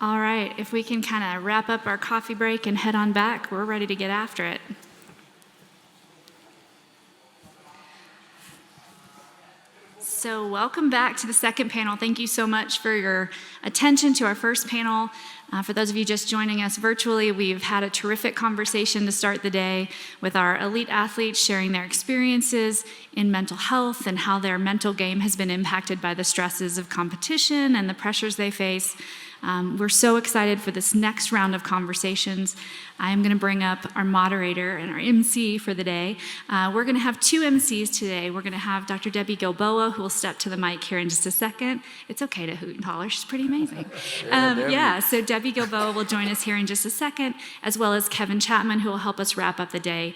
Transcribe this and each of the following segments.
All right, if we can kind of wrap up our coffee break and head on back, we're ready to get after it. So welcome back to the second panel. Thank you so much for your attention to our first panel. For those of you just joining us virtually, we've had a terrific conversation to start the day with our elite athletes sharing their experiences in mental health and how their mental game has been impacted by the stresses of competition and the pressures they face. We're so excited for this next round of conversations. I'm going to bring up our moderator and our MC for the day. We're going to have two MCs today. We're going to have Dr. Debbie Gilboa, who will step to the mic here in just a second. It's okay to hoot and holler. She's pretty amazing. So Debbie Gilboa will join us here in just a second, as well as Kevin Chapman, who will help us wrap up the day.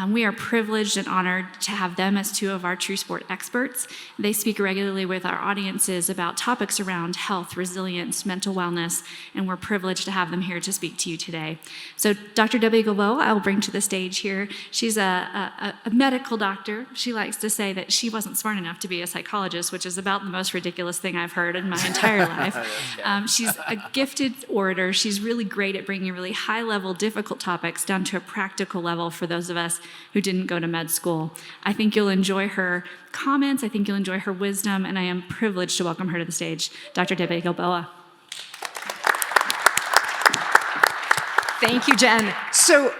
We are privileged and honored to have them as two of our TrueSport experts. They speak regularly with our audiences about topics around health, resilience, mental wellness, and we're privileged to have them here to speak to you today. So Dr. Debbie Gilboa, I will bring to the stage here. She's a medical doctor. She likes to say that she wasn't smart enough to be a psychologist, which is about the most ridiculous thing I've heard in my entire life. She's a gifted orator. She's really great at bringing really high-level, difficult topics down to a practical level for those of us who didn't go to med school. I think you'll enjoy her comments. I think you'll enjoy her wisdom, and I am privileged to welcome her to the stage. Dr. Debbie Gilboa. Thank you, Jen. So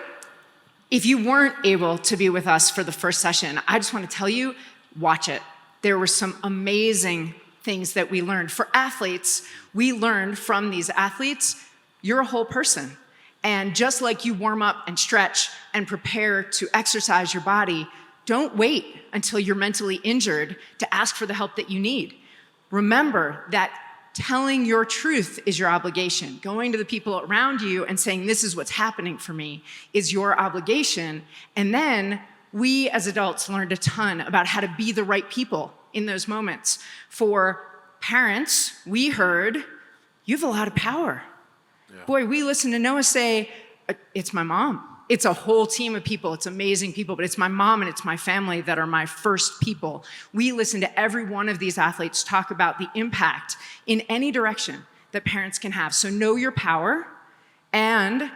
if you weren't able to be with us for the first session, I just want to tell you, watch it. There were some amazing things that we learned. For athletes, we learned from these athletes, you're a whole person. And just like you warm up and stretch and prepare to exercise your body, don't wait until you're mentally injured to ask for the help that you need. Remember that telling your truth is your obligation. Going to the people around you and saying, this is what's happening for me, is your obligation. And then we as adults learned a ton about how to be the right people in those moments. For parents, we heard, you have a lot of power. Yeah. Boy, we listened to Noah say, it's my mom. It's a whole team of people. It's amazing people, but it's my mom and it's my family that are my first people. We listen to every one of these athletes talk about the impact in any direction that parents can have. So know your power and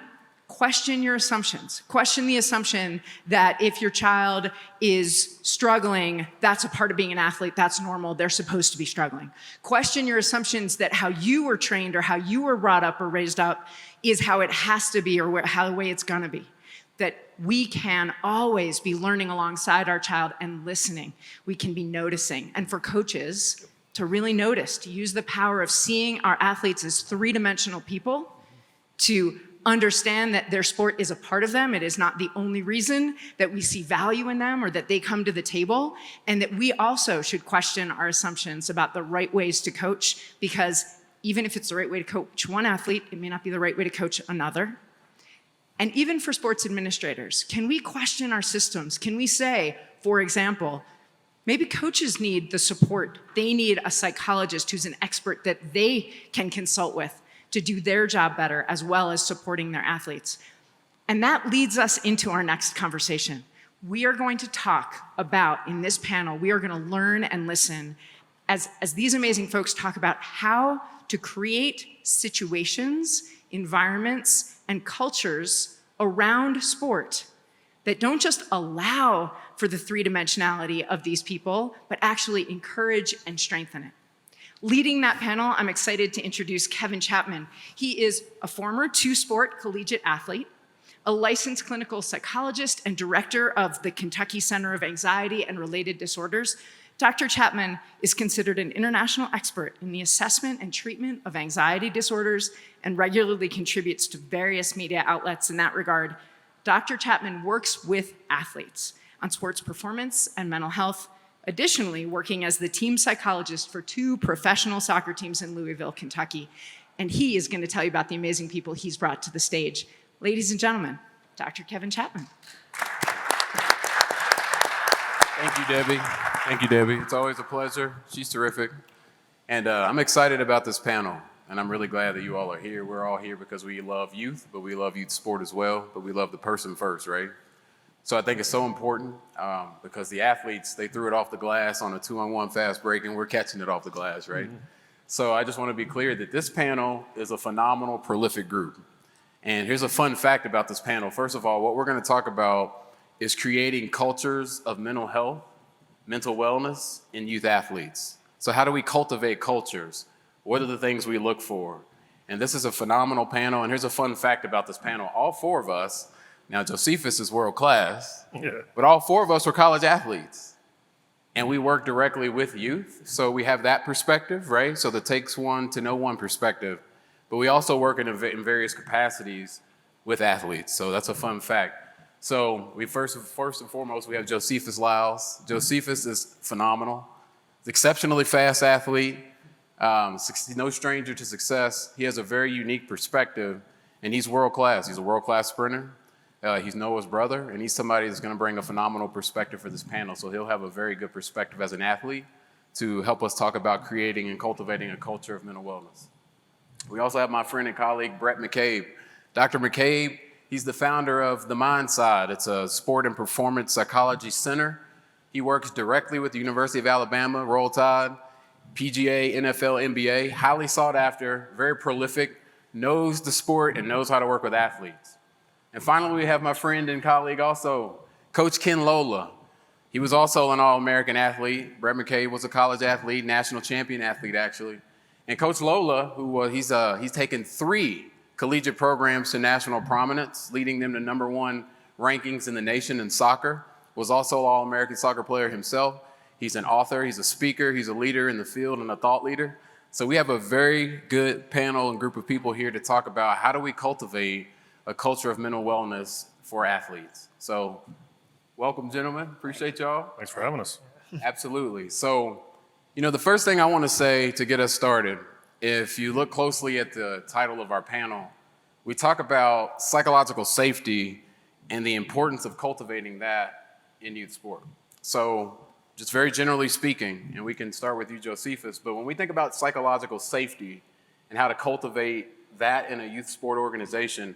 question your assumptions. Question the assumption that if your child is struggling, that's a part of being an athlete, that's normal, they're supposed to be struggling. Question your assumptions that how you were trained or how you were brought up or raised up is how it has to be or how the way it's gonna be. That we can always be learning alongside our child and listening. We can be noticing. And for coaches, to really notice, to use the power of seeing our athletes as three-dimensional people, to understand that their sport is a part of them. It is not the only reason that we see value in them or that they come to the table, and that we also should question our assumptions about the right ways to coach, because even if it's the right way to coach one athlete, it may not be the right way to coach another. And even for sports administrators, can we question our systems? Can we say, for example, maybe coaches need the support. They need a psychologist who's an expert that they can consult with to do their job better, as well as supporting their athletes. And that leads us into our next conversation. We are going to talk about, in this panel, we are going to learn and listen as these amazing folks talk about how to create situations, environments, and cultures around sport that don't just allow for the three-dimensionality of these people, but actually encourage and strengthen it. Leading that panel, I'm excited to introduce Kevin Chapman. He is a former TrueSport collegiate athlete, a licensed clinical psychologist and director of the Kentucky Center of Anxiety and Related Disorders. Dr. Chapman is considered an international expert in the assessment and treatment of anxiety disorders and regularly contributes to various media outlets in that regard. Dr. Chapman works with athletes on sports performance and mental health, additionally working as the team psychologist for 2 professional soccer teams in Louisville, Kentucky. And he is going to tell you about the amazing people he's brought to the stage. Ladies and gentlemen, Dr. Kevin Chapman. Thank you, Debbie. Thank you, Debbie. It's always a pleasure. She's terrific. And I'm excited about this panel, and I'm really glad that you all are here. We're all here because we love youth, but we love youth sport as well, but we love the person first, right? So I think it's so important because the athletes, they threw it off the glass on a 2-on-1 fast break, and we're catching it off the glass, right? Mm-hmm. So I just want to be clear that this panel is a phenomenal, prolific group. And here's a fun fact about this panel. First of all, what we're going to talk about is creating cultures of mental health, mental wellness in youth athletes. So how do we cultivate cultures? What are the things we look for? And this is a phenomenal panel. And here's a fun fact about this panel. All four of us, now Josephus is world class, but all four of us were college athletes. And we work directly with youth. So we have that perspective, right? So the takes one to know one perspective. But we also work in various capacities with athletes. So that's a fun fact. So we first and foremost, we have Josephus Lyles. Josephus is phenomenal. He's an exceptionally fast athlete, no stranger to success. He has a very unique perspective, and he's world class. He's a world class sprinter. He's Noah's brother, and he's somebody that's going to bring a phenomenal perspective for this panel. So he'll have a very good perspective as an athlete to help us talk about creating and cultivating a culture of mental wellness. We also have my friend and colleague, Bhrett McCabe. Dr. McCabe, he's the founder of The Mind Side. It's a sport and performance psychology center. He works directly with the University of Alabama, Roll Tide, PGA, NFL, NBA, highly sought after, very prolific, knows the sport and knows how to work with athletes. And finally, we have my friend and colleague also, Coach Ken Lolla. He was also an All-American athlete. Bhrett McCabe was a college athlete, national champion athlete, actually. And Coach Lolla, he's taken 3 collegiate programs to national prominence, leading them to #1 rankings in the nation in soccer, was also an All-American soccer player himself. He's an author, he's a speaker, he's a leader in the field and a thought leader. So we have a very good panel and group of people here to talk about how do we cultivate a culture of mental wellness for athletes. So welcome, gentlemen. Appreciate y'all. Thanks for having us. Absolutely. So, the first thing I want to say to get us started, if you look closely at the title of our panel, we talk about psychological safety and the importance of cultivating that in youth sport. So just very generally speaking, and we can start with you, Josephus, but when we think about psychological safety and how to cultivate that in a youth sport organization,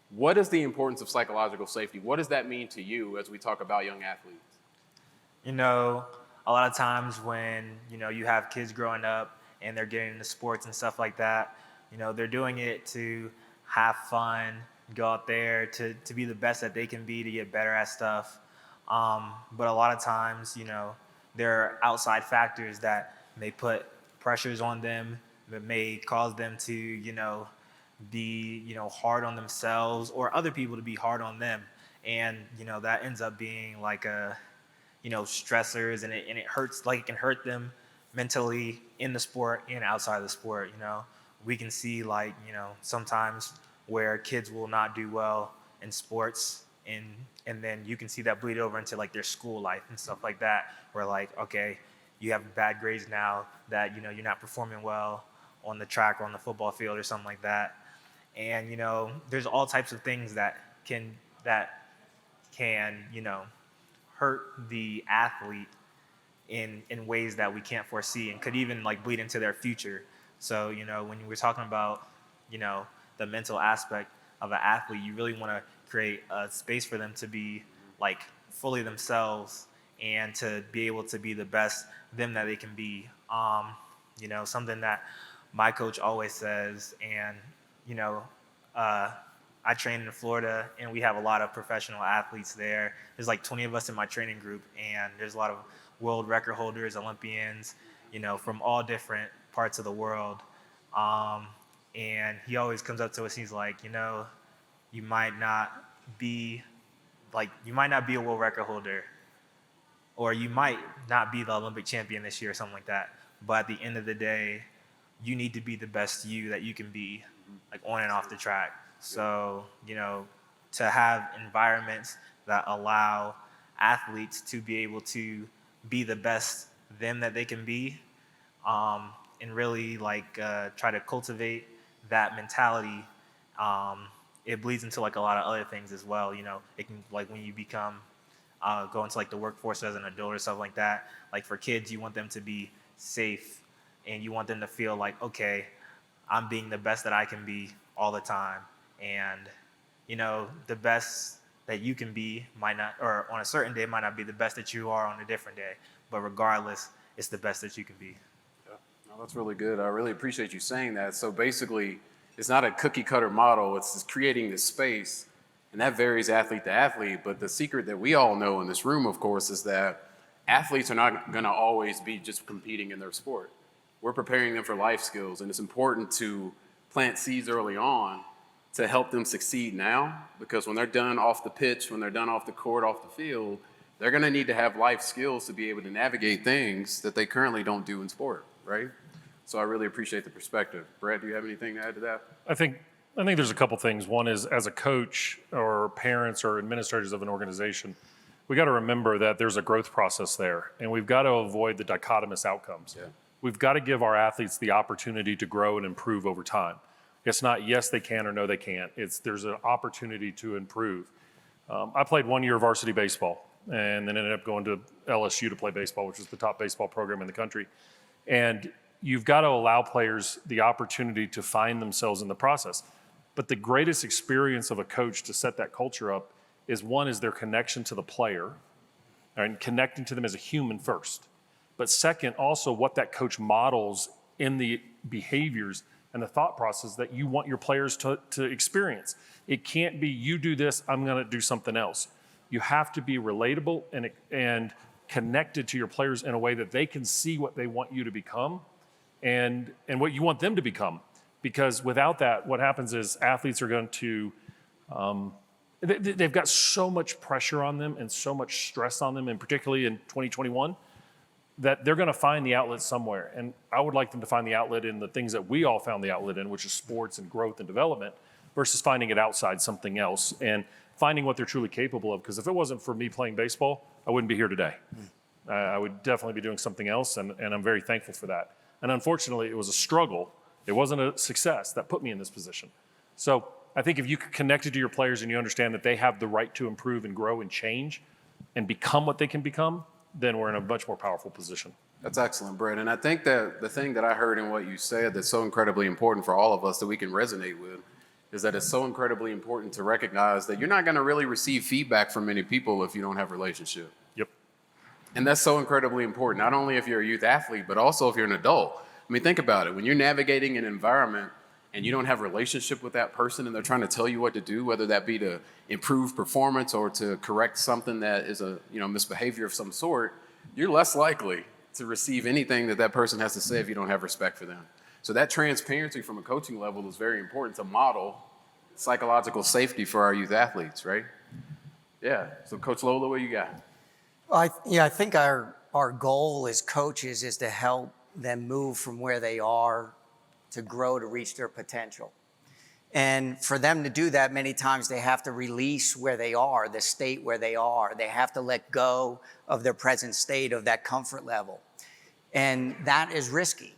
what is the importance of psychological safety? What does that mean to you as we talk about young athletes? A lot of times when, you have kids growing up and they're getting into sports and stuff like that, they're doing it to have fun, go out there to be the best that they can be, to get better at stuff. But a lot of times, there are outside factors that may put pressures on them, that may cause them to, be, hard on themselves or other people to be hard on them. And, that ends up being like stressors, and it hurts, like it can hurt them mentally in the sport and outside of the sport. We can see sometimes where kids will not do well in sports, and then you can see that bleed over into their school life and stuff like that, where okay, you have bad grades now that you're not performing well on the track or on the football field or something like that. And there's all types of things that can hurt the athlete in ways that we can't foresee, and could even bleed into their future. So when we're talking about the mental aspect of an athlete, you really want to create a space for them to be fully themselves and to be able to be the best them that they can be. Something that my coach always says, and I train in Florida, and we have a lot of professional athletes there. There's 20 of us in my training group, and there's a lot of world record holders, Olympians, from all different parts of the world. And he always comes up to us, and he's like, you might not be a world record holder, or you might not be the Olympic champion this year or something like that. But at the end of the day, you need to be the best you that you can be, on and off the track. So, to have environments that allow athletes to be able to be the best them that they can be, and really try to cultivate that mentality, it bleeds into a lot of other things as well. It can, when you become, go into the workforce as an adult or something like that, for kids, you want them to be safe, and you want them to feel okay, I'm being the best that I can be all the time. And, the best that you can be might not, or on a certain day, might not be the best that you are on a different day. But regardless, it's the best that you can be. Yeah, Oh, that's really good. I really appreciate you saying that. So basically, it's not a cookie cutter model. It's just creating this space, and that varies athlete to athlete. But the secret that we all know in this room, of course, is that athletes are not going to always be just competing in their sport. We're preparing them for life skills, and it's important to plant seeds early on to help them succeed now, because when they're done off the pitch, when they're done off the court, off the field, they're going to need to have life skills to be able to navigate things that they currently don't do in sport, right? So I really appreciate the perspective. Brad, do you have anything to add to that? I think there's a couple things. One is, as a coach or parents or administrators of an organization, we got to remember that there's a growth process there, and we've got to avoid the dichotomous outcomes. Yeah. We've got to give our athletes the opportunity to grow and improve over time. It's not yes they can or no they can't. There's an opportunity to improve. I played 1 year varsity baseball and then ended up going to LSU to play baseball, which is the top baseball program in the country. And you've got to allow players the opportunity to find themselves in the process. But the greatest experience of a coach to set that culture up is, one, is their connection to the player and connecting to them as a human first. But second, also what that coach models in the behaviors and the thought process that you want your players to experience. It can't be, you do this, I'm gonna do something else. You have to be relatable and connected to your players in a way that they can see what they want you to become and what you want them to become. Because without that, what happens is athletes are going to, they've got so much pressure on them and so much stress on them, and particularly in 2021, that they're going to find the outlet somewhere. And I would like them to find the outlet in the things that we all found the outlet in, which is sports and growth and development, versus finding it outside something else and finding what they're truly capable of. Because if it wasn't for me playing baseball, I wouldn't be here today. I would definitely be doing something else, and I'm very thankful for that. And unfortunately, it was a struggle. It wasn't a success that put me in this position. So I think if you connect it to your players and you understand that they have the right to improve and grow and change and become what they can become, then we're in a much more powerful position. That's excellent, Brett. And I think that the thing that I heard in what you said that's so incredibly important for all of us that we can resonate with is that it's so incredibly important to recognize that you're not going to really receive feedback from many people if you don't have a relationship. Yep. And that's so incredibly important, not only if you're a youth athlete, but also if you're an adult. I mean, think about it. When you're navigating an environment and you don't have a relationship with that person and they're trying to tell you what to do, whether that be to improve performance or to correct something that is a misbehavior of some sort, you're less likely to receive anything that person has to say if you don't have respect for them. So that transparency from a coaching level is very important to model psychological safety for our youth athletes, right? Yeah. So Coach Lolla, what you got? I think our goal as coaches is to help them move from where they are to grow, to reach their potential. And for them to do that, many times they have to release where they are, the state where they are. They have to let go of their present state, of that comfort level. And that is risky.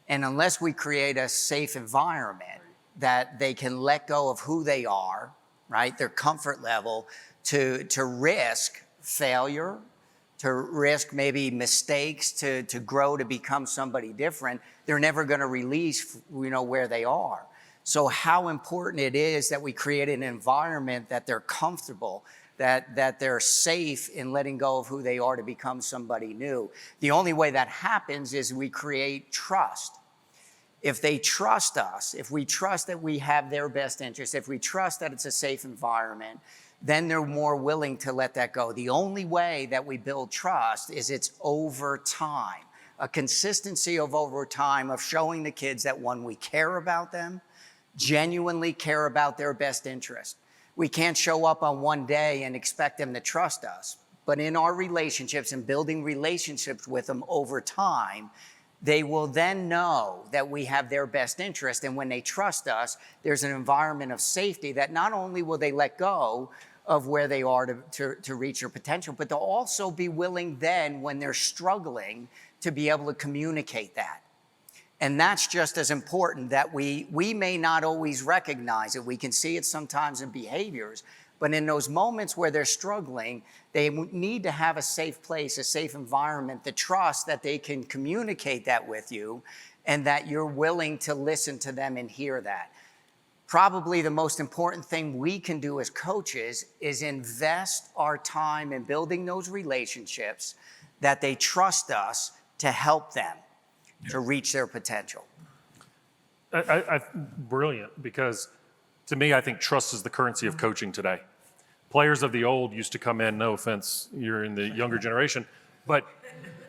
And unless we create a safe environment that they can let go of who they are, right, their comfort level, to risk failure, to risk maybe mistakes, to grow, to become somebody different, they're never going to release, where they are. So how important it is that we create an environment that they're comfortable, that they're safe in letting go of who they are to become somebody new. The only way that happens is we create trust. If they trust us, if we trust that we have their best interest, if we trust that it's a safe environment, then they're more willing to let that go. The only way that we build trust is it's over time, a consistency of over time of showing the kids that, one, we care about them, genuinely care about their best interest. We can't show up on one day and expect them to trust us, but in our relationships and building relationships with them over time, they will then know that we have their best interest. And when they trust us, there's an environment of safety that not only will they let go of where they are to reach their potential, but they'll also be willing then, when they're struggling, to be able to communicate that. And that's just as important, that we may not always recognize it. We can see it sometimes in behaviors, but in those moments where they're struggling, they need to have a safe place, a safe environment, the trust that they can communicate that with you and that you're willing to listen to them and hear that. Probably the most important thing we can do as coaches is invest our time in building those relationships that they trust us to help them. to reach their potential? Brilliant, because to me, I think trust is the currency of coaching today. Players of the old used to come in, no offense, you're in the younger generation, but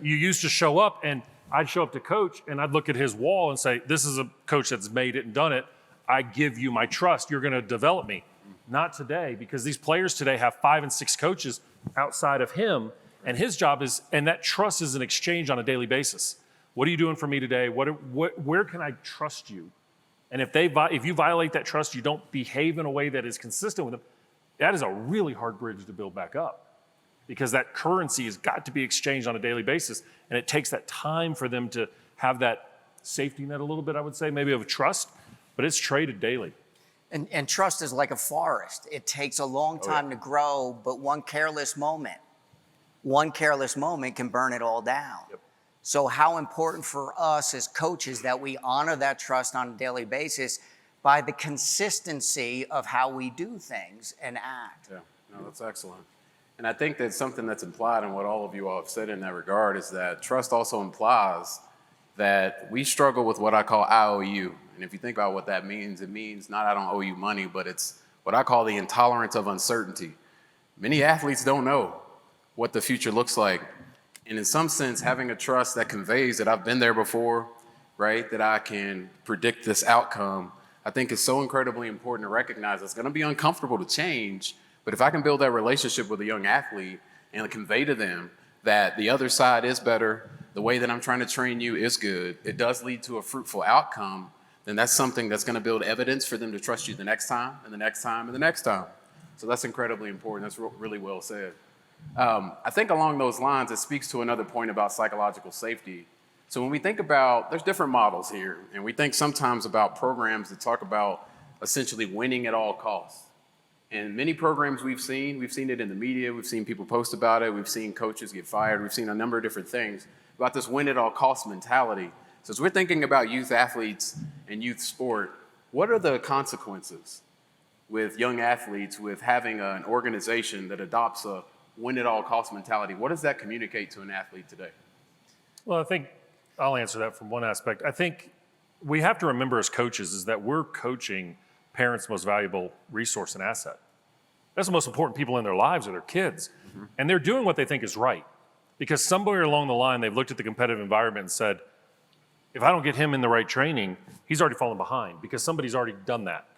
you used to show up, and I'd show up to coach and I'd look at his wall and say, this is a coach that's made it and done it. I give you my trust. You're going to develop me. Not today, because these players today have 5 and 6 coaches outside of him, and his job is, and that trust is an exchange on a daily basis. What are you doing for me today? Where can I trust you? And if you violate that trust, you don't behave in a way that is consistent with them, that is a really hard bridge to build back up, because that currency has got to be exchanged on a daily basis. And it takes that time for them to have that safety net a little bit, I would say, maybe of trust, but it's traded daily. And trust is like a forest. It takes a long time to grow, but one careless moment can burn it all down. Yep. So how important for us as coaches that we honor that trust on a daily basis by the consistency of how we do things and act. Yeah, no, that's excellent. And I think that something that's implied in what all of you all have said in that regard is that trust also implies that we struggle with what I call IOU. And if you think about what that means, it means not I don't owe you money, but it's what I call the intolerance of uncertainty. Many athletes don't know what the future looks like. And in some sense, having a trust that conveys that I've been there before, right, that I can predict this outcome, I think is so incredibly important to recognize. It's going to be uncomfortable to change, but if I can build that relationship with a young athlete and convey to them that the other side is better, the way that I'm trying to train you is good, it does lead to a fruitful outcome, then that's something that's going to build evidence for them to trust you the next time and the next time and the next time. So that's incredibly important. That's really well said. I think along those lines, it speaks to another point about psychological safety. So when we think about, there's different models here, and we think sometimes about programs that talk about essentially winning at all costs. And many programs we've seen it in the media, we've seen people post about it, we've seen coaches get fired, we've seen a number of different things about this win at all costs mentality. So as we're thinking about youth athletes and youth sport, what are the consequences with young athletes with having an organization that adopts a win at all costs mentality? What does that communicate to an athlete today? Well, I think I'll answer that from one aspect. I think we have to remember as coaches is that we're coaching parents' most valuable resource and asset. That's the most important people in their lives are their kids. Mm-hmm. And they're doing what they think is right. Because somewhere along the line, they've looked at the competitive environment and said, if I don't get him in the right training, he's already fallen behind because somebody's already done that.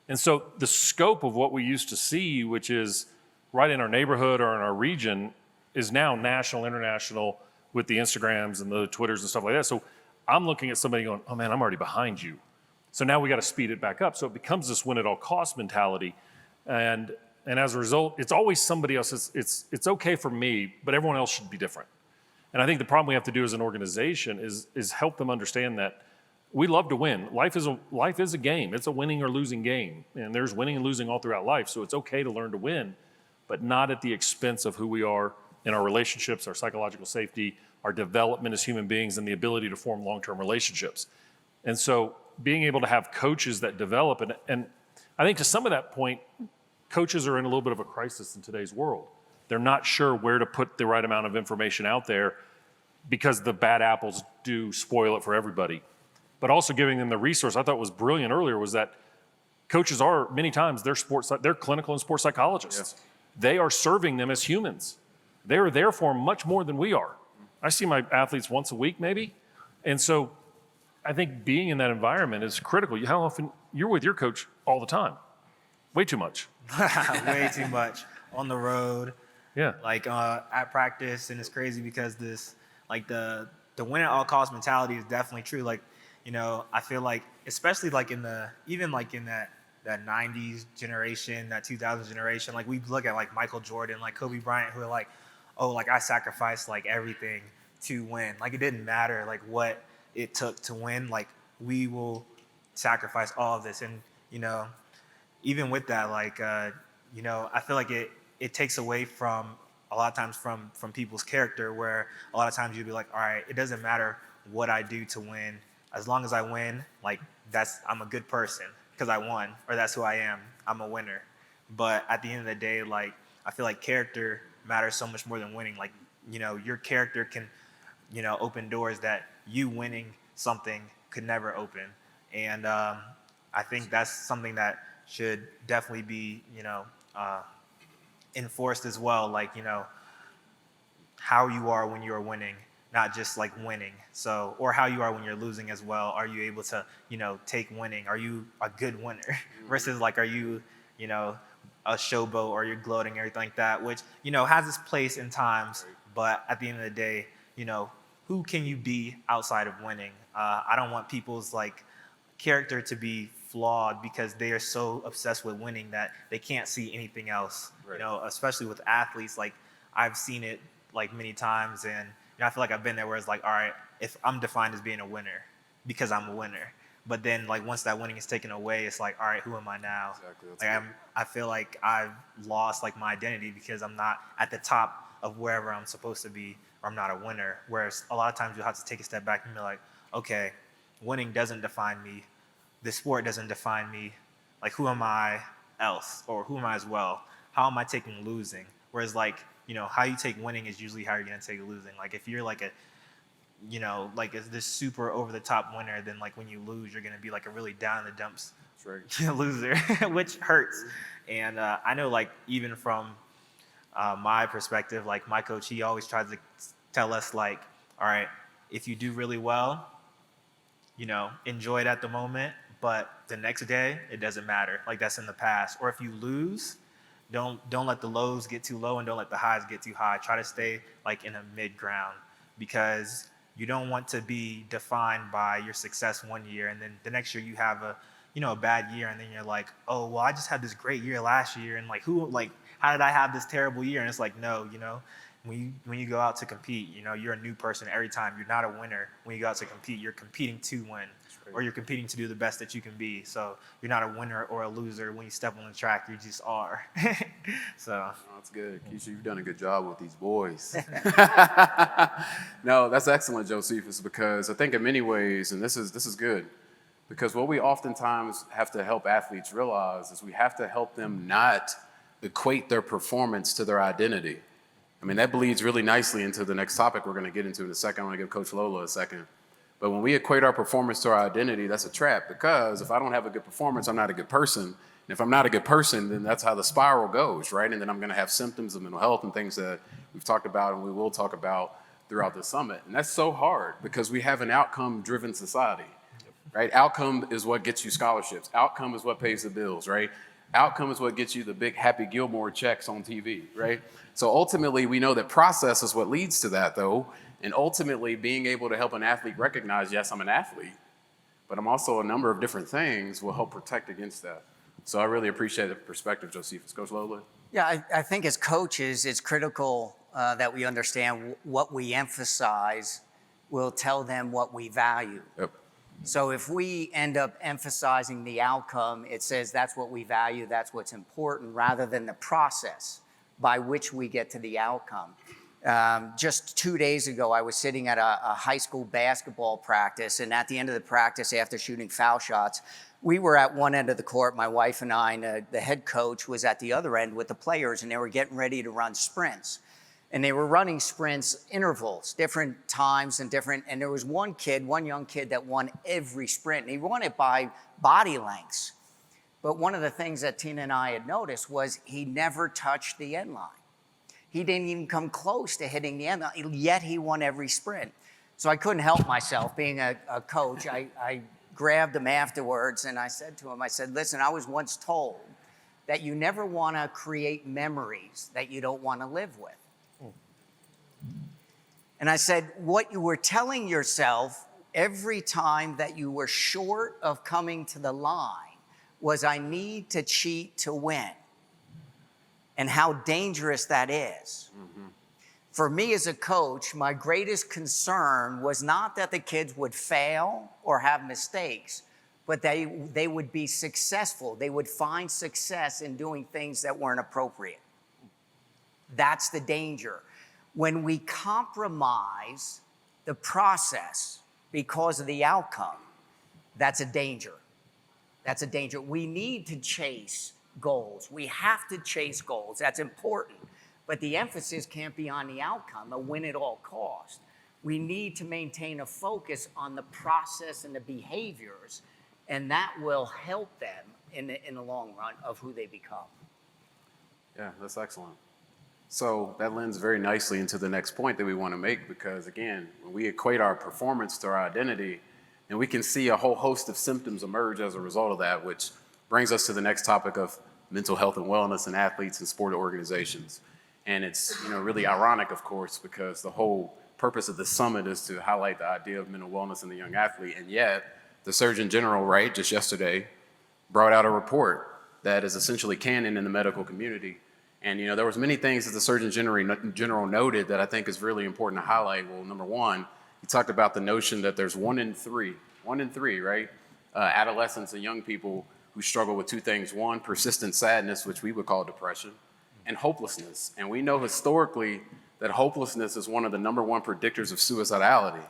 And so the scope of what we used to see, which is right in our neighborhood or in our region, is now national, international, with the Instagrams and the Twitters and stuff like that. So I'm looking at somebody going, oh man, I'm already behind you. So now we got to speed it back up. So it becomes this win at all costs mentality. And as a result, it's always somebody else. It's okay for me, but everyone else should be different. And I think the problem we have to do as an organization is help them understand that we love to win. Life is a game. It's a winning or losing game. And there's winning and losing all throughout life. So it's okay to learn to win, but not at the expense of who we are in our relationships, our psychological safety, our development as human beings, and the ability to form long-term relationships. And so being able to have coaches that develop, and I think to some of that point, coaches are in a little bit of a crisis in today's world. They're not sure where to put the right amount of information out there because the bad apples do spoil it for everybody. But also giving them the resource I thought was brilliant earlier was that coaches are, many times, they're clinical and sports psychologists. Yes. They are serving them as humans. They're there for them much more than we are. I see my athletes once a week maybe. And so I think being in that environment is critical. How often, you're with your coach all the time. Way too much. Way too much. On the road. Yeah. Like at practice, and it's crazy because this, like the win at all costs mentality is definitely true. Like, you know, I feel like, especially like in that 90s generation, that 2000s generation, like we look at like Michael Jordan, like Kobe Bryant, who are like, oh, like I sacrificed like everything to win. Like it didn't matter like what it took to win. Like we will sacrifice all of this. And, you know, even with that, like, you know, I feel like it takes away from a lot of times from people's character, where a lot of times you'd be like, all right, it doesn't matter what I do to win. As long as I win, like I'm a good person because I won, or that's who I am. I'm a winner. But at the end of the day, like I feel like character matters so much more than winning. Like, you know, your character can, you know, open doors that you winning something could never open. And I think that's something that should definitely be, enforced as well. Like, how you are when you're winning, not just like winning. So, or how you are when you're losing as well. Are you able to, take winning? Are you a good winner? Versus like, are you, a showboat, or you're gloating, or everything like that, which, has its place in times. But at the end of the day, who can you be outside of winning? I don't want people's like character to be flawed because they are so obsessed with winning that they can't see anything else. Right. Especially with athletes, like I've seen it like many times, and I feel like I've been there where it's like, all right, if I'm defined as being a winner because I'm a winner, but then like once that winning is taken away, it's like, all right, who am I now? Exactly. Like I feel like I've lost like my identity because I'm not at the top of wherever I'm supposed to be, or I'm not a winner. Whereas a lot of times you'll have to take a step back and be like, okay, winning doesn't define me. The sport doesn't define me. Like, who am I else? Or who am I as well? How am I taking losing? Whereas like, how you take winning is usually how you're going to take losing. Like if you're like like this super over the top winner, then like when you lose, you're going to be like a really down in the dumps loser, which hurts. And I know like even from my perspective, like my coach, he always tries to tell us like, all right, if you do really well, enjoy it at the moment, but the next day it doesn't matter. Like that's in the past. Or if you lose, don't let the lows get too low and don't let the highs get too high. Try to stay like in a mid ground, because you don't want to be defined by your success one year and then the next year you have a bad year, and then you're like, oh well, I just had this great year last year, and like how did I have this terrible year? And it's like, no, when you go out to compete, you're a new person every time. You're not a winner when you go out to compete. You're competing to win, or you're competing to do the best that you can be. So you're not a winner or a loser when you step on the track. You just are. So That's good. Keisha, you've done a good job with these boys. No, that's excellent, Josephus, because I think in many ways, and this is good, because what we oftentimes have to help athletes realize is we have to help them not equate their performance to their identity. I mean, that bleeds really nicely into the next topic we're going to get into in a second. I want to give Coach Lolla a second. But when we equate our performance to our identity, that's a trap, because if I don't have a good performance, I'm not a good person. And if I'm not a good person, then that's how the spiral goes, right? And then I'm going to have symptoms of mental health and things that we've talked about and we will talk about throughout the summit. And that's so hard because we have an outcome-driven society, right? Outcome is what gets you scholarships. Outcome is what pays the bills, right? Outcome is what gets you the big Happy Gilmore checks on TV, right? So ultimately, we know that process is what leads to that, though. And ultimately, being able to help an athlete recognize, yes, I'm an athlete, but I'm also a number of different things will help protect against that. So I really appreciate the perspective, Josephus. Coach Lolla? Yeah, I think as coaches, it's critical that we understand what we emphasize will tell them what we value. Yep. So if we end up emphasizing the outcome, it says that's what we value, that's what's important, rather than the process by which we get to the outcome. Just 2 days ago, I was sitting at a high school basketball practice, and at the end of the practice, after shooting foul shots, we were at one end of the court, my wife and I, and the head coach was at the other end with the players, and they were getting ready to run sprints. And they were running sprints, intervals, different times and there was one young kid that won every sprint, and he won it by body lengths. But one of the things that Tina and I had noticed was he never touched the end line. He didn't even come close to hitting the end line, yet he won every sprint. So I couldn't help myself, being a coach. I grabbed him afterwards and I said to him, listen, I was once told that you never want to create memories that you don't want to live with. And I said, what you were telling yourself every time that you were short of coming to the line was, I need to cheat to win. And how dangerous that is. Mm-hmm. For me as a coach, my greatest concern was not that the kids would fail or have mistakes, but they would be successful. They would find success in doing things that weren't appropriate. That's the danger. When we compromise the process because of the outcome, that's a danger. That's a danger. We need to chase goals. We have to chase goals. That's important. But the emphasis can't be on the outcome, a win at all costs. We need to maintain a focus on the process and the behaviors, and that will help them in the long run of who they become. Yeah, that's excellent. So that lends very nicely into the next point that we want to make, because again, when we equate our performance to our identity, and we can see a whole host of symptoms emerge as a result of that, which brings us to the next topic of mental health and wellness in athletes and sport organizations. And it's really ironic, of course, because the whole purpose of the summit is to highlight the idea of mental wellness in the young athlete. And yet, the Surgeon General, right, just yesterday, brought out a report that is essentially canon in the medical community. And there was many things that the Surgeon General noted that I think is really important to highlight. Well, number one, he talked about the notion that there's one in three, right, adolescents and young people who struggle with two things. One, persistent sadness, which we would call depression, and hopelessness. And we know historically that hopelessness is one of the number one predictors of suicidality,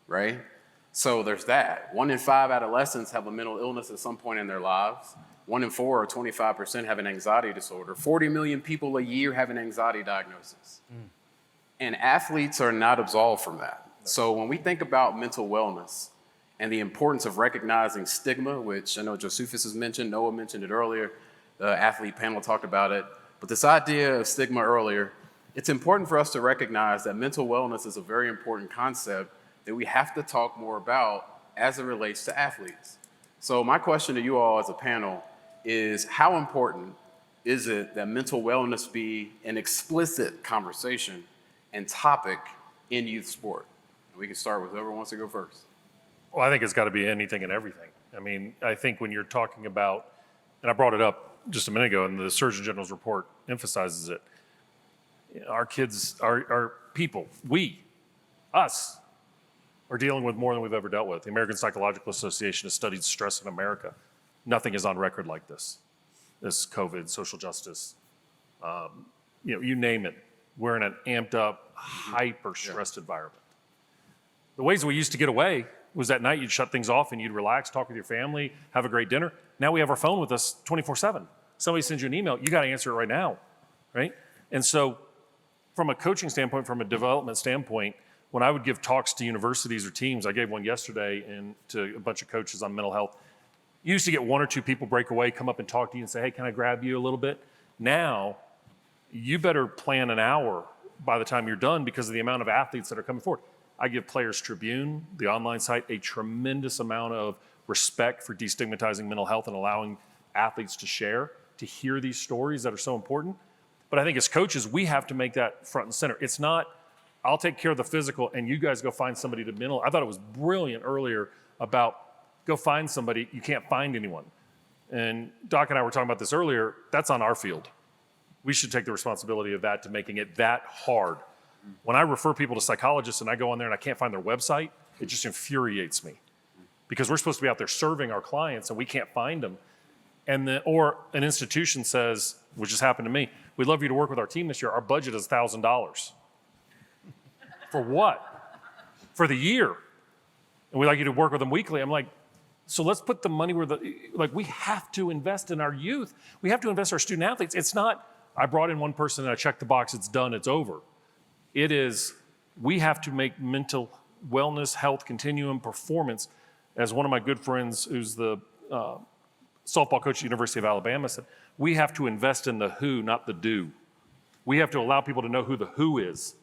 right? So there's that. 1 in 5 adolescents have a mental illness at some point in their lives. 1 in 4, or 25%, have an anxiety disorder. 40 million people a year have an anxiety diagnosis. And athletes are not absolved from that. So when we think about mental wellness and the importance of recognizing stigma, which I know Josephus has mentioned, Noah mentioned it earlier, the athlete panel talked about it, but this idea of stigma earlier, it's important for us to recognize that mental wellness is a very important concept that we have to talk more about as it relates to athletes. So my question to you all as a panel is, how important is it that mental wellness be an explicit conversation and topic in youth sport? We can start with whoever wants to go first. Well, I think it's got to be anything and everything. I mean, I think when you're talking about, and I brought it up just a minute ago, and the Surgeon General's report emphasizes it, our kids, our people, us, are dealing with more than we've ever dealt with. The American Psychological Association has studied stress in America. Nothing is on record like this. This COVID, social justice, you name it. We're in an amped up, hyper-stressed environment. The ways we used to get away was at night you'd shut things off and you'd relax, talk with your family, have a great dinner. Now we have our phone with us 24/7. Somebody sends you an email, you got to answer it right now, right? And so from a coaching standpoint, from a development standpoint, when I would give talks to universities or teams, I gave one yesterday to a bunch of coaches on mental health. You used to get 1 or 2 people break away, come up and talk to you and say, hey, can I grab you a little bit? Now, you better plan an hour by the time you're done because of the amount of athletes that are coming forward. I give Players Tribune, the online site, a tremendous amount of respect for destigmatizing mental health and allowing athletes to share, to hear these stories that are so important. But I think as coaches, we have to make that front and center. It's not, I'll take care of the physical and you guys go find somebody to mental. I thought it was brilliant earlier about go find somebody, you can't find anyone. And Doc and I were talking about this earlier, that's on our field. We should take the responsibility of that, to making it that hard. When I refer people to psychologists and I go on there and I can't find their website, it just infuriates me. Because we're supposed to be out there serving our clients and we can't find them. Or an institution says, which has happened to me, we'd love you to work with our team this year. Our budget is $1,000. For what? For the year. And we'd like you to work with them weekly. I'm like, so let's put the money where we have to invest in our youth. We have to invest in our student athletes. It's not, I brought in one person and I checked the box, it's done, it's over. It is, we have to make mental wellness, health, continuum, performance, as one of my good friends who's the softball coach at the University of Alabama said, we have to invest in the who, not the do. We have to allow people to know who the who is.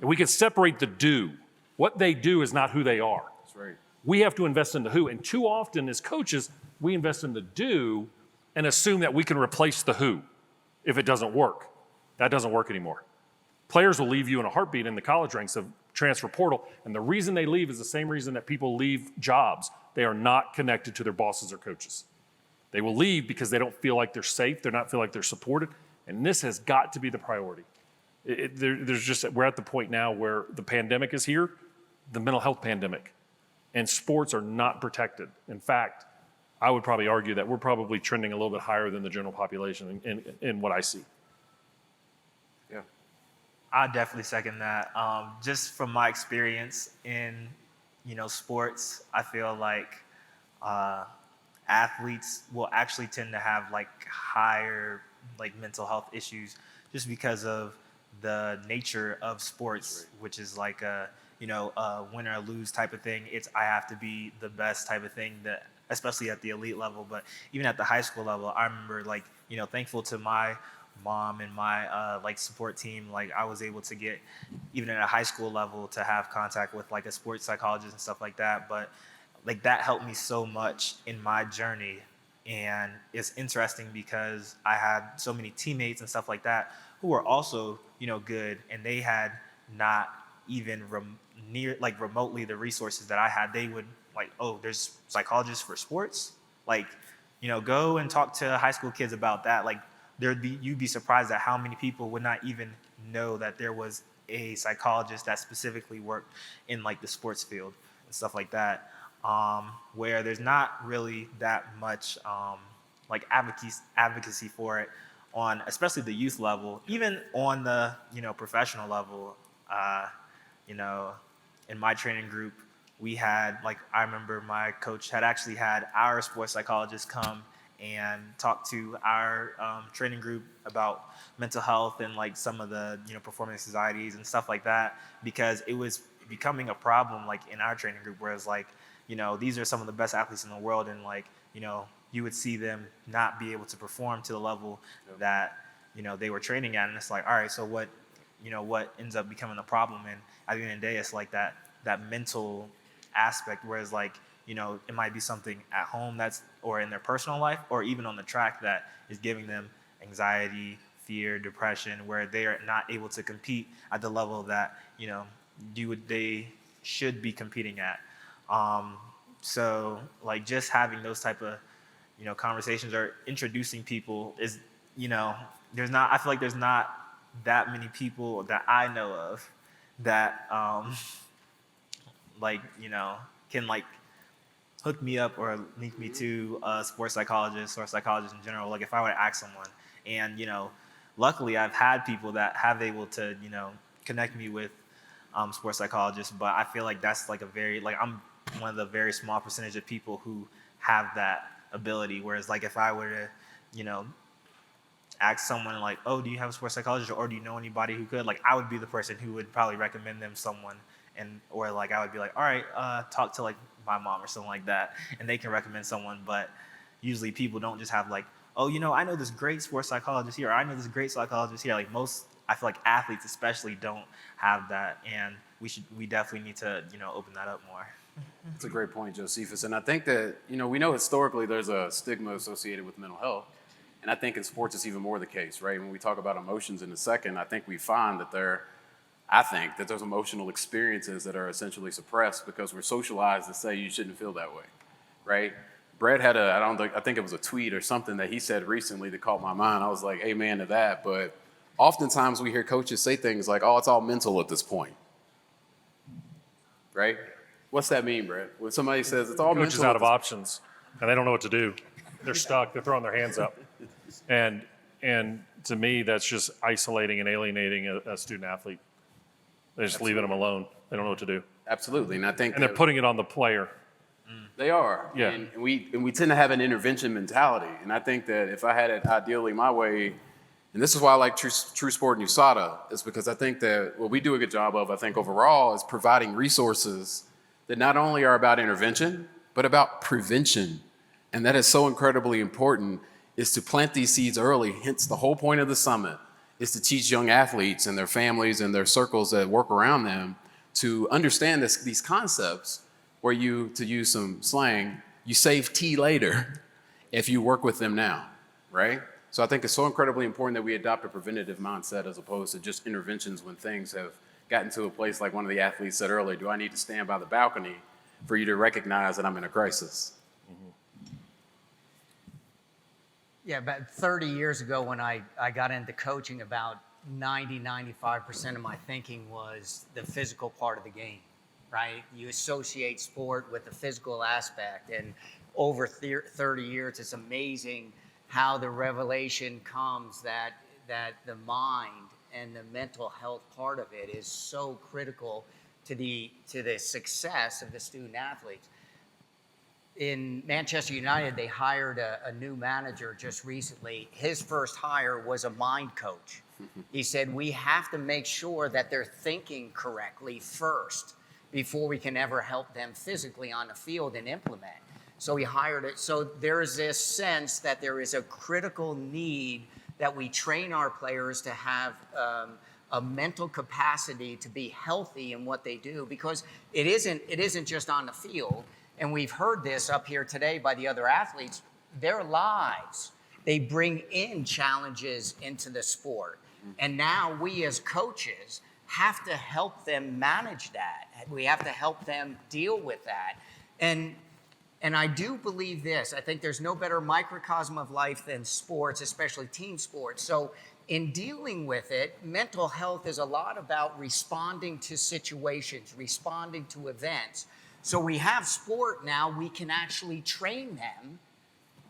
And we can separate the do. What they do is not who they are. That's right. We have to invest in the who. And too often as coaches, we invest in the do and assume that we can replace the who if it doesn't work. That doesn't work anymore. Players will leave you in a heartbeat in the college ranks of transfer portal. And the reason they leave is the same reason that people leave jobs. They are not connected to their bosses or coaches. They will leave because they don't feel like they're safe. They're not feel like they're supported. And this has got to be the priority. We're at the point now where the pandemic is here, the mental health pandemic, and sports are not protected. In fact, I would probably argue that we're probably trending a little bit higher than the general population in what I see. Yeah. I definitely second that. Just from my experience in, sports, I feel like athletes will actually tend to have higher mental health issues just because of the nature of sports, which is win or lose type of thing. It's I have to be the best type of thing, that especially at the elite level, but even at the high school level, I remember thankful to my mom and my support team. Like I was able to get, even at a high school level, to have contact with like a sports psychologist and stuff like that. But like that helped me so much in my journey. And it's interesting because I had so many teammates and stuff like that who were also, good, and they had not even remotely the resources that I had. They would like, oh, there's psychologists for sports. Like, go and talk to high school kids about that. Like, you'd be surprised at how many people would not even know that there was a psychologist that specifically worked in like the sports field and stuff like that. Where there's not really that much like advocacy for it on, especially the youth level, even on the professional level. In my training group, we had I remember my coach had actually had our sports psychologist come and talk to our training group about mental health and like some of the performance anxieties and stuff like that, because it was becoming a problem like in our training group, whereas these are some of the best athletes in the world, and you would see them not be able to perform to the level that they were training at, and it's like, all right, so what ends up becoming a problem? And at the end of the day, it's like that mental aspect, whereas it might be something at home or in their personal life, or even on the track, that is giving them anxiety, fear, depression, where they are not able to compete at the level that they should be competing at. So just having those type of conversations or introducing people is I feel like there's not that many people that I know of that can hook me up or link me to a sports psychologist or a psychologist in general. Like if I were to ask someone, and luckily I've had people that have able to connect me with sports psychologists, but I feel like that's like a very I'm one of the very small percentage of people who have that ability. Whereas if I were to ask someone oh, do you have a sports psychologist, or do you know anybody who could, I would be the person who would probably recommend them someone, or I would be like, all right, talk to my mom or something like that, and they can recommend someone. But usually people don't just have oh, I know this great sports psychologist here, or I know this great psychologist here. Most, I feel like athletes especially don't have that, and we definitely need to open that up more. That's a great point, Josephus. And I think that, we know historically there's a stigma associated with mental health. And I think in sports it's even more the case, right? When we talk about emotions in a second, I think we find that there's emotional experiences that are essentially suppressed because we're socialized to say you shouldn't feel that way, right? Bhrett had I think it was a tweet or something that he said recently that caught my mind. I was like, amen to that. But oftentimes we hear coaches say things like, oh, it's all mental at this point, right? What's that mean, Bhrett? When somebody says it's all mental. Coaches out of options, and they don't know what to do. They're stuck. They're throwing their hands up. And to me, that's just isolating and alienating a student athlete. They're just leaving them alone. They don't know what to do. Absolutely. And I think they're putting it on the player. They are. Yeah. And we tend to have an intervention mentality. And I think that if I had it ideally my way, and this is why I like TrueSport and USADA, is because I think that what we do a good job of, I think overall, is providing resources that not only are about intervention, but about prevention. And that is so incredibly important, is to plant these seeds early. Hence the whole point of the summit is to teach young athletes and their families and their circles that work around them to understand these concepts where you, to use some slang, you save tea later if you work with them now, right? So I think it's so incredibly important that we adopt a preventative mindset as opposed to just interventions when things have gotten to a place like one of the athletes said earlier, do I need to stand by the balcony for you to recognize that I'm in a crisis? Yeah, about 30 years ago when I got into coaching, about 95% of my thinking was the physical part of the game, right? You associate sport with the physical aspect, and over 30 years, it's amazing how the revelation comes that the mind and the mental health part of it is so critical to the success of the student athletes. In Manchester United, they hired a new manager just recently. His first hire was a mind coach. He said, we have to make sure that they're thinking correctly first, before we can ever help them physically on the field and implement. So we hired it. So there's this sense that there is a critical need that we train our players to have a mental capacity to be healthy in what they do, because it isn't just on the field. And we've heard this up here today by the other athletes. Their lives, they bring in challenges into the sport. And now we as coaches have to help them manage that. We have to help them deal with that. And I do believe this. I think there's no better microcosm of life than sports, especially team sports. So in dealing with it, mental health is a lot about responding to situations, responding to events. So we have sport now, we can actually train them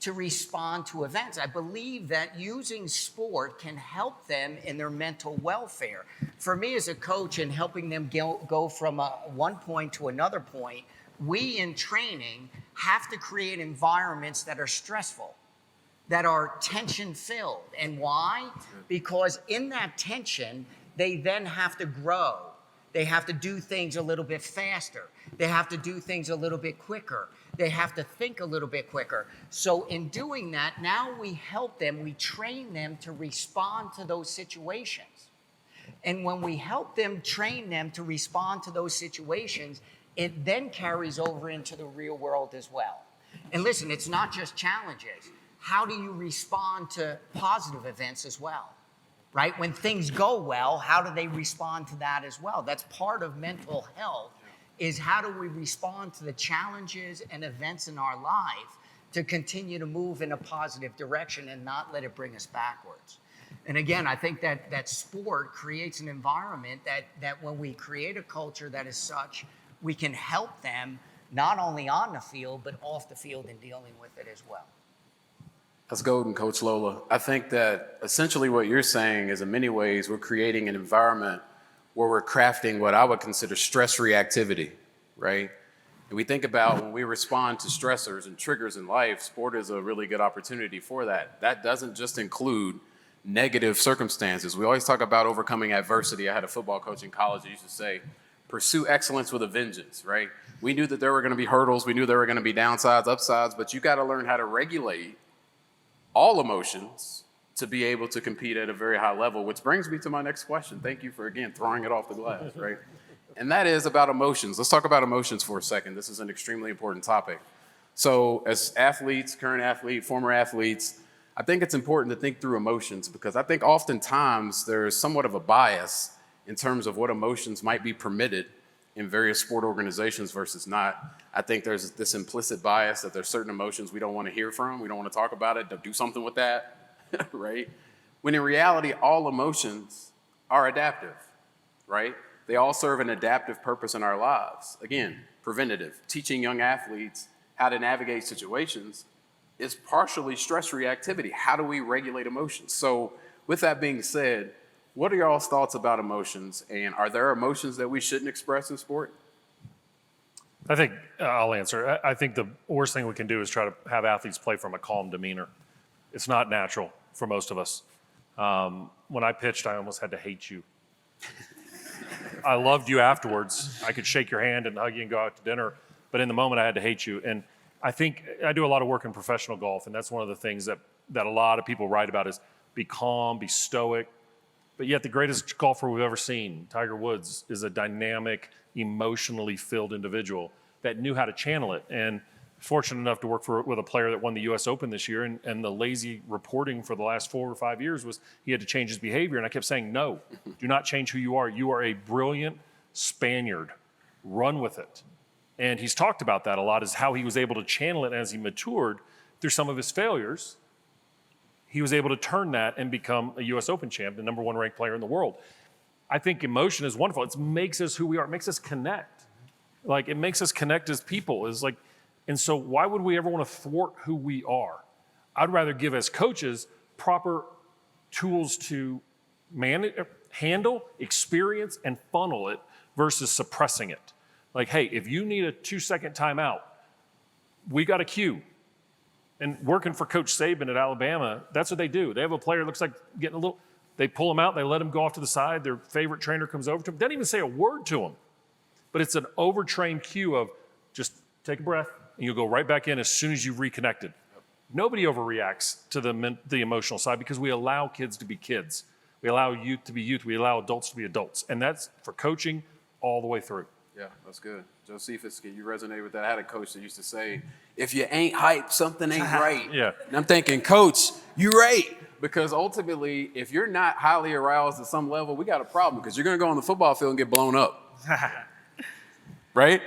to respond to events. I believe that using sport can help them in their mental welfare. For me as a coach, and helping them go from one point to another point, we in training have to create environments that are stressful, that are tension-filled. And why? Because in that tension, they then have to grow. They have to do things a little bit faster. They have to do things a little bit quicker. They have to think a little bit quicker. So in doing that, now we help them, we train them to respond to those situations. And when we help them, train them to respond to those situations, it then carries over into the real world as well. And listen, it's not just challenges. How do you respond to positive events as well? Right? When things go well, how do they respond to that as well? That's part of mental health, is how do we respond to the challenges and events in our life to continue to move in a positive direction and not let it bring us backwards. And again, I think that sport creates an environment that when we create a culture that is such, we can help them not only on the field, but off the field in dealing with it as well. That's golden, Coach Lolla. I think that essentially what you're saying is in many ways we're creating an environment where we're crafting what I would consider stress reactivity, right? And we think about when we respond to stressors and triggers in life, sport is a really good opportunity for that. That doesn't just include negative circumstances. We always talk about overcoming adversity. I had a football coach in college who used to say, pursue excellence with a vengeance, right? We knew that there were going to be hurdles. We knew there were going to be downsides, upsides, but you got to learn how to regulate all emotions to be able to compete at a very high level, which brings me to my next question. Thank you for, again, throwing it off the glass, right? And that is about emotions. Let's talk about emotions for a second. This is an extremely important topic. So as athletes, current athlete, former athletes, I think it's important to think through emotions, because I think oftentimes there's somewhat of a bias in terms of what emotions might be permitted in various sport organizations versus not. I think there's this implicit bias that there's certain emotions we don't want to hear from, we don't want to talk about it, do something with that, right? When in reality, all emotions are adaptive, right? They all serve an adaptive purpose in our lives. Again, preventative, teaching young athletes how to navigate situations is partially stress reactivity. How do we regulate emotions? So with that being said, what are y'all's thoughts about emotions, and are there emotions that we shouldn't express in sport? I think I'll answer. I think the worst thing we can do is try to have athletes play from a calm demeanor. It's not natural for most of us. When I pitched, I almost had to hate you. I loved you afterwards. I could shake your hand and hug you and go out to dinner, but in the moment I had to hate you. And I think I do a lot of work in professional golf, and that's one of the things that a lot of people write about is be calm, be stoic. But yet the greatest golfer we've ever seen, Tiger Woods, is a dynamic, emotionally filled individual that knew how to channel it. And fortunate enough to work with a player that won the US Open this year, and the lazy reporting for the last 4 or 5 years was he had to change his behavior. And I kept saying, no, do not change who you are. You are a brilliant Spaniard. Run with it. And he's talked about that a lot, is how he was able to channel it as he matured through some of his failures. He was able to turn that and become a US Open champ, the #1 ranked player in the world. I think emotion is wonderful. It makes us who we are. It makes us connect. Like, it makes us connect as people. And so why would we ever want to thwart who we are? I'd rather give, as coaches, proper tools to handle, experience, and funnel it versus suppressing it. Like, hey, if you need a 2-second timeout, we got a cue. And working for Coach Saban at Alabama, that's what they do. They have a player that looks like getting a little, they pull him out, they let him go off to the side, their favorite trainer comes over to him, doesn't even say a word to him. But it's an overtrained cue of just take a breath and you'll go right back in as soon as you've reconnected. Nobody overreacts to the emotional side because we allow kids to be kids. We allow youth to be youth. We allow adults to be adults. And that's for coaching all the way through. Yeah, that's good. Josephus, can you resonate with that? I had a coach that used to say, if you ain't hype, something ain't right. Yeah. And I'm thinking, coach, you're right. Because ultimately, if you're not highly aroused at some level, we got a problem because you're going to go on the football field and get blown up. Right?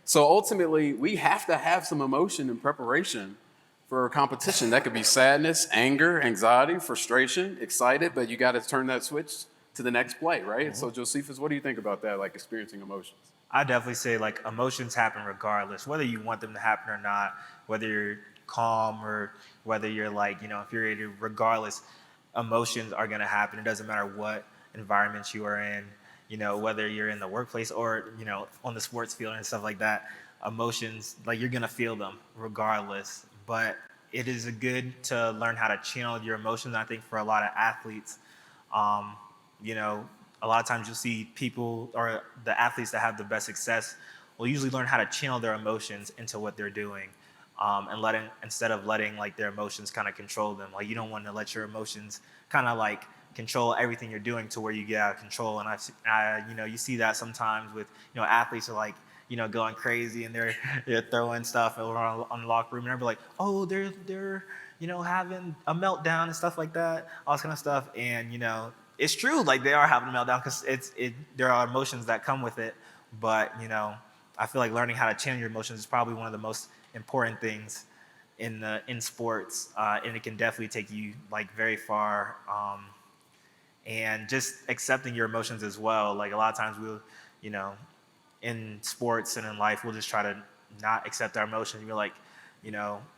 So ultimately, we have to have some emotion and preparation for a competition. That could be sadness, anger, anxiety, frustration, excited, but you got to turn that switch to the next play, right? So Josephus, what do you think about that, like experiencing emotions? I definitely say like emotions happen regardless, whether you want them to happen or not, whether you're calm or whether you're like, infuriated, regardless, emotions are going to happen. It doesn't matter what environment you are in, whether you're in the workplace or, on the sports field and stuff like that, emotions, like you're going to feel them regardless. But it is good to learn how to channel your emotions. I think for a lot of athletes, a lot of times you'll see people or the athletes that have the best success will usually learn how to channel their emotions into what they're doing, and instead of letting like their emotions kind of control them. Like you don't want to let your emotions kind of like control everything you're doing to where you get out of control. And you see that sometimes with athletes are like going crazy and they're throwing stuff over on the locker room and they're like, oh, they're having a meltdown and stuff like that, all this kind of stuff. And it's true, like they are having a meltdown because there are emotions that come with it. But I feel like learning how to channel your emotions is probably one of the most important things in sports, and it can definitely take you like very far. And just accepting your emotions as well. Like a lot of times we'll, in sports and in life, we'll just try to not accept our emotions. We're like,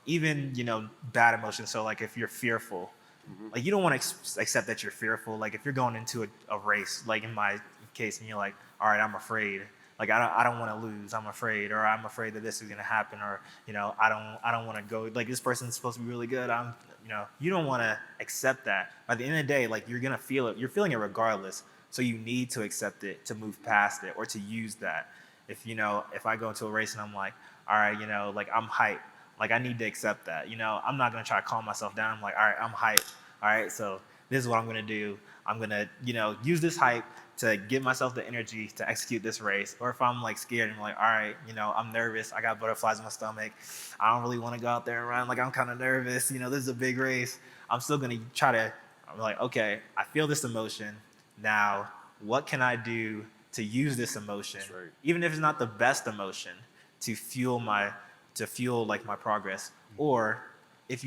even bad emotions. So like if you're fearful. Like you don't want to accept that you're fearful. Like if you're going into a race, like in my case, and you're like, all right, I'm afraid. Like I don't want to lose. I'm afraid, or I'm afraid that this is gonna happen, or I don't want to go. Like this person's supposed to be really good. You don't want to accept that. By the end of the day, like you're gonna feel it. You're feeling it regardless. So you need to accept it to move past it or to use that. If I go into a race and I'm like, all right, like I'm hyped. Like I need to accept that. I'm not gonna try to calm myself down. I'm like, all right, I'm hyped. All right, so this is what I'm gonna do. I'm gonna, use this hype to give myself the energy to execute this race. Or if I'm like scared and I'm like, all right, I'm nervous. I got butterflies in my stomach. I don't really want to go out there and run. Like I'm kind of nervous. This is a big race. I'm still gonna I'm like, okay, I feel this emotion. Now, what can I do to use this emotion, right, even if it's not the best emotion, to fuel my progress? Or if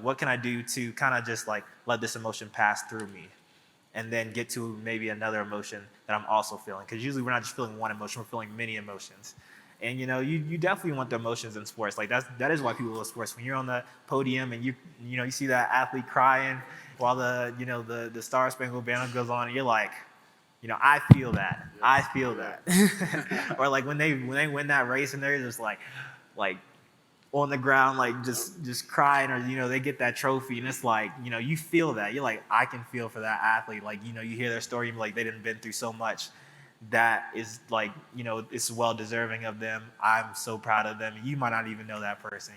what can I do to kind of just like let this emotion pass through me and then get to maybe another emotion that I'm also feeling? Because usually we're not just feeling one emotion, we're feeling many emotions. And you definitely want the emotions in sports. Like that is why people love sports. When you're on the podium and you see that athlete crying while the Star Spangled Banner goes on, and you're like, I feel that. I feel that. Or like when they win that race and they're just like on the ground, like just crying, or they get that trophy, and it's like you feel that. You're like, I can feel for that athlete. Like you hear their story, and like they didn't been through so much. That is like it's well deserving of them. I'm so proud of them. You might not even know that person.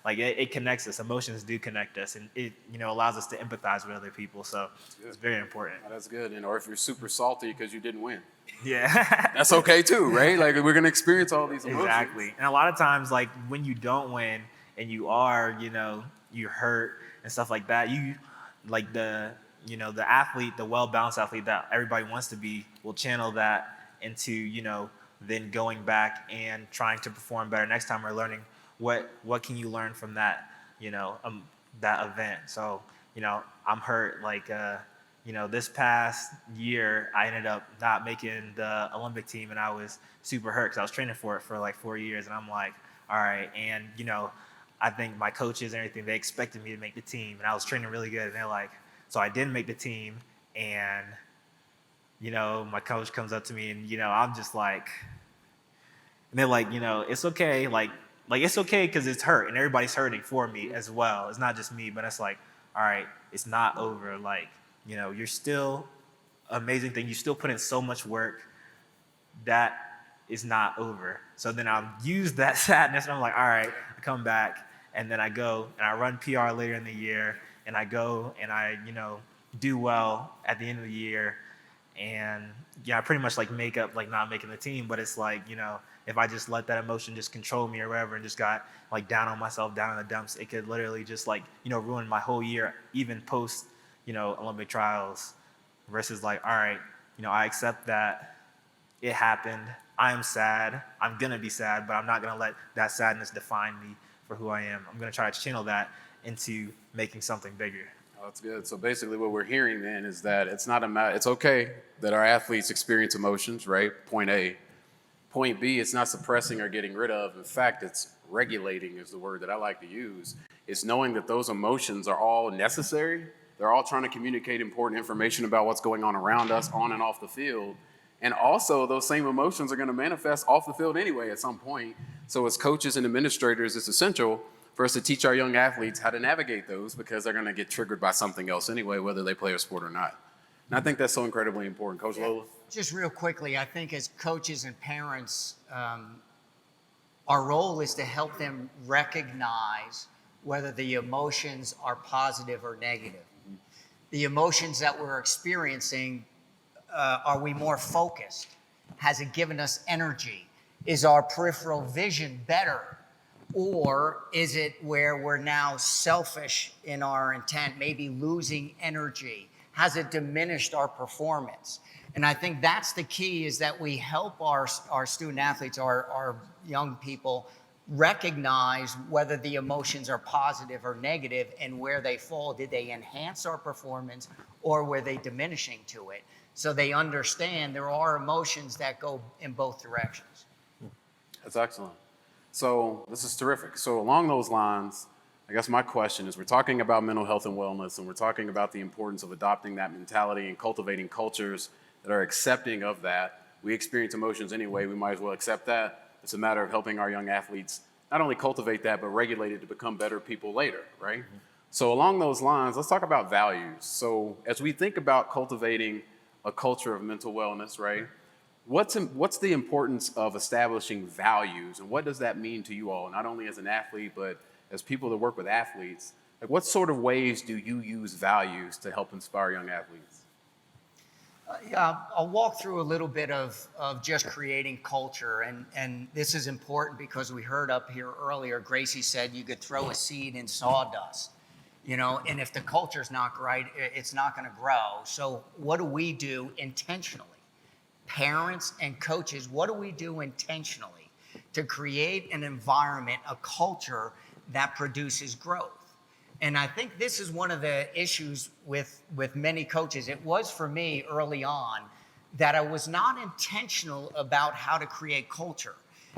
Like it connects us. Emotions do connect us, and it allows us to empathize with other people. So it's very important. That's good. Or if you're super salty because you didn't win, yeah, that's okay too, right? Like we're gonna experience all these emotions. Exactly. And a lot of times, like when you don't win and you are, you're hurt and stuff like that, you like the athlete, the well-balanced athlete that everybody wants to be, will channel that into, then going back and trying to perform better next time, or learning what can you learn from that, that event. So, I'm hurt. Like, this past year, I ended up not making the Olympic team, and I was super hurt because I was training for it for like 4 years. And I'm like, all right. And, I think my coaches and everything, they expected me to make the team, and I was training really good. And they're like, so I didn't make the team. And, my coach comes up to me, and, I'm just like, and they're like, it's okay. Like it's okay because it's hurt, and everybody's hurting for me as well. It's not just me, but it's like, all right, it's not over. Like, you're still amazing thing. You still put in so much work. That is not over. So then I'll use that sadness, and I'm like, all right, I come back, and then I go and I run PR later in the year, and I go and I, do well at the end of the year, and I pretty much like make up like not making the team. But it's like, if I just let that emotion just control me or whatever, and just got like down on myself, down in the dumps, it could literally just like, ruin my whole year, even post, Olympic trials, versus like, all right, I accept that it happened. I am sad. I'm going to be sad, but I'm not going to let that sadness define me for who I am. I'm going to try to channel that into making something bigger. Oh, that's good. So basically what we're hearing then is that it's okay that our athletes experience emotions, right? Point A. Point B, it's not suppressing or getting rid of. In fact, it's regulating is the word that I like to use. It's knowing that those emotions are all necessary. They're all trying to communicate important information about what's going on around us, on and off the field. And also, those same emotions are going to manifest off the field anyway at some point. So as coaches and administrators, it's essential for us to teach our young athletes how to navigate those, because they're going to get triggered by something else anyway, whether they play a sport or not. And I think that's so incredibly important. Coach Lolla? Just real quickly, I think as coaches and parents, our role is to help them recognize whether the emotions are positive or negative. The emotions that we're experiencing, are we more focused? Has it given us energy? Is our peripheral vision better? Or is it where we're now selfish in our intent, maybe losing energy? Has it diminished our performance? And I think that's the key, is that we help our student athletes, our young people, recognize whether the emotions are positive or negative and where they fall. Did they enhance our performance, or were they diminishing to it? So they understand there are emotions that go in both directions. That's excellent. So this is terrific. So along those lines, I guess my question is, we're talking about mental health and wellness, and we're talking about the importance of adopting that mentality and cultivating cultures that are accepting of that. We experience emotions anyway. We might as well accept that. It's a matter of helping our young athletes not only cultivate that, but regulate it to become better people later, right? Mm-hmm. So along those lines, let's talk about values. So as we think about cultivating a culture of mental wellness, right? What's the importance of establishing values, and what does that mean to you all, not only as an athlete, but as people that work with athletes? Like, what sort of ways do you use values to help inspire young athletes? I'll walk through a little bit of just creating culture, and this is important because we heard up here earlier, Gracie said you could throw a seed in sawdust, and if the culture's not right, it's not going to grow. So what do we do intentionally? Parents and coaches, what do we do intentionally to create an environment, a culture that produces growth? And I think this is one of the issues with many coaches. It was for me early on that I was not intentional about how to create culture.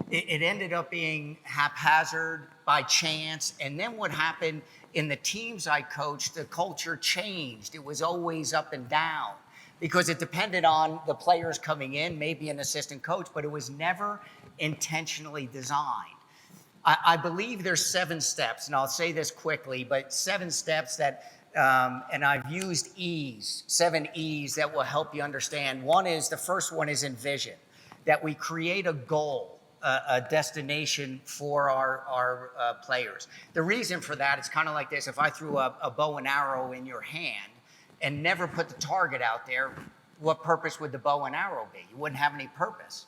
It ended up being haphazard, by chance. And then what happened in the teams I coached, the culture changed. It was always up and down because it depended on the players coming in, maybe an assistant coach, but it was never intentionally designed. I believe there's 7 steps, and I'll say this quickly, but 7 steps that, and I've used E's, 7 E's that will help you understand. The first one is envision, that we create a goal, a destination for our players. The reason for that is kind of like this. If I threw a bow and arrow in your hand and never put the target out there, what purpose would the bow and arrow be? You wouldn't have any purpose.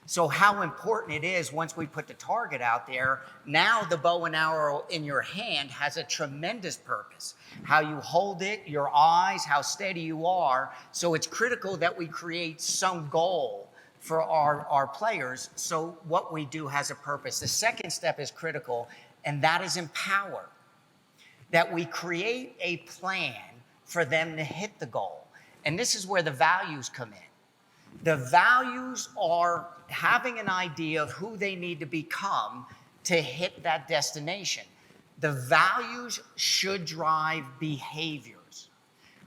So how important it is once we put the target out there, now the bow and arrow in your hand has a tremendous purpose. How you hold it, your eyes, how steady you are. So it's critical that we create some goal for our players, so what we do has a purpose. The second step is critical, and that is empower. That we create a plan for them to hit the goal. And this is where the values come in. The values are having an idea of who they need to become to hit that destination. The values should drive behaviors.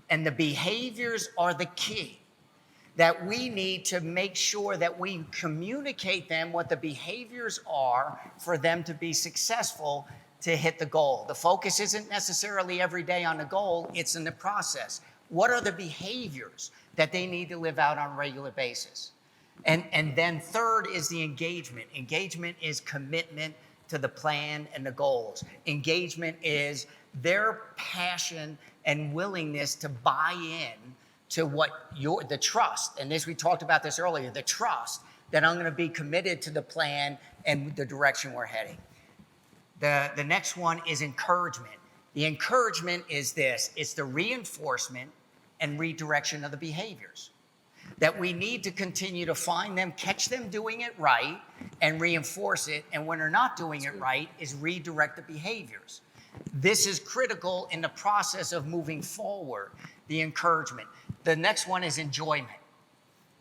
And the behaviors are the key. That we need to make sure that we communicate them what the behaviors are for them to be successful to hit the goal. The focus isn't necessarily every day on the goal, it's in the process. What are the behaviors that they need to live out on a regular basis? And then third is the engagement. Engagement is commitment to the plan and the goals. Engagement is their passion and willingness to buy in to the trust. And we talked about this earlier, the trust that I'm going to be committed to the plan and the direction we're heading. The next one is encouragement. The encouragement is this: it's the reinforcement and redirection of the behaviors. That we need to continue to find them, catch them doing it right, and reinforce it. And when they're not doing it right, is redirect the behaviors. This is critical in the process of moving forward, the encouragement. The next one is enjoyment.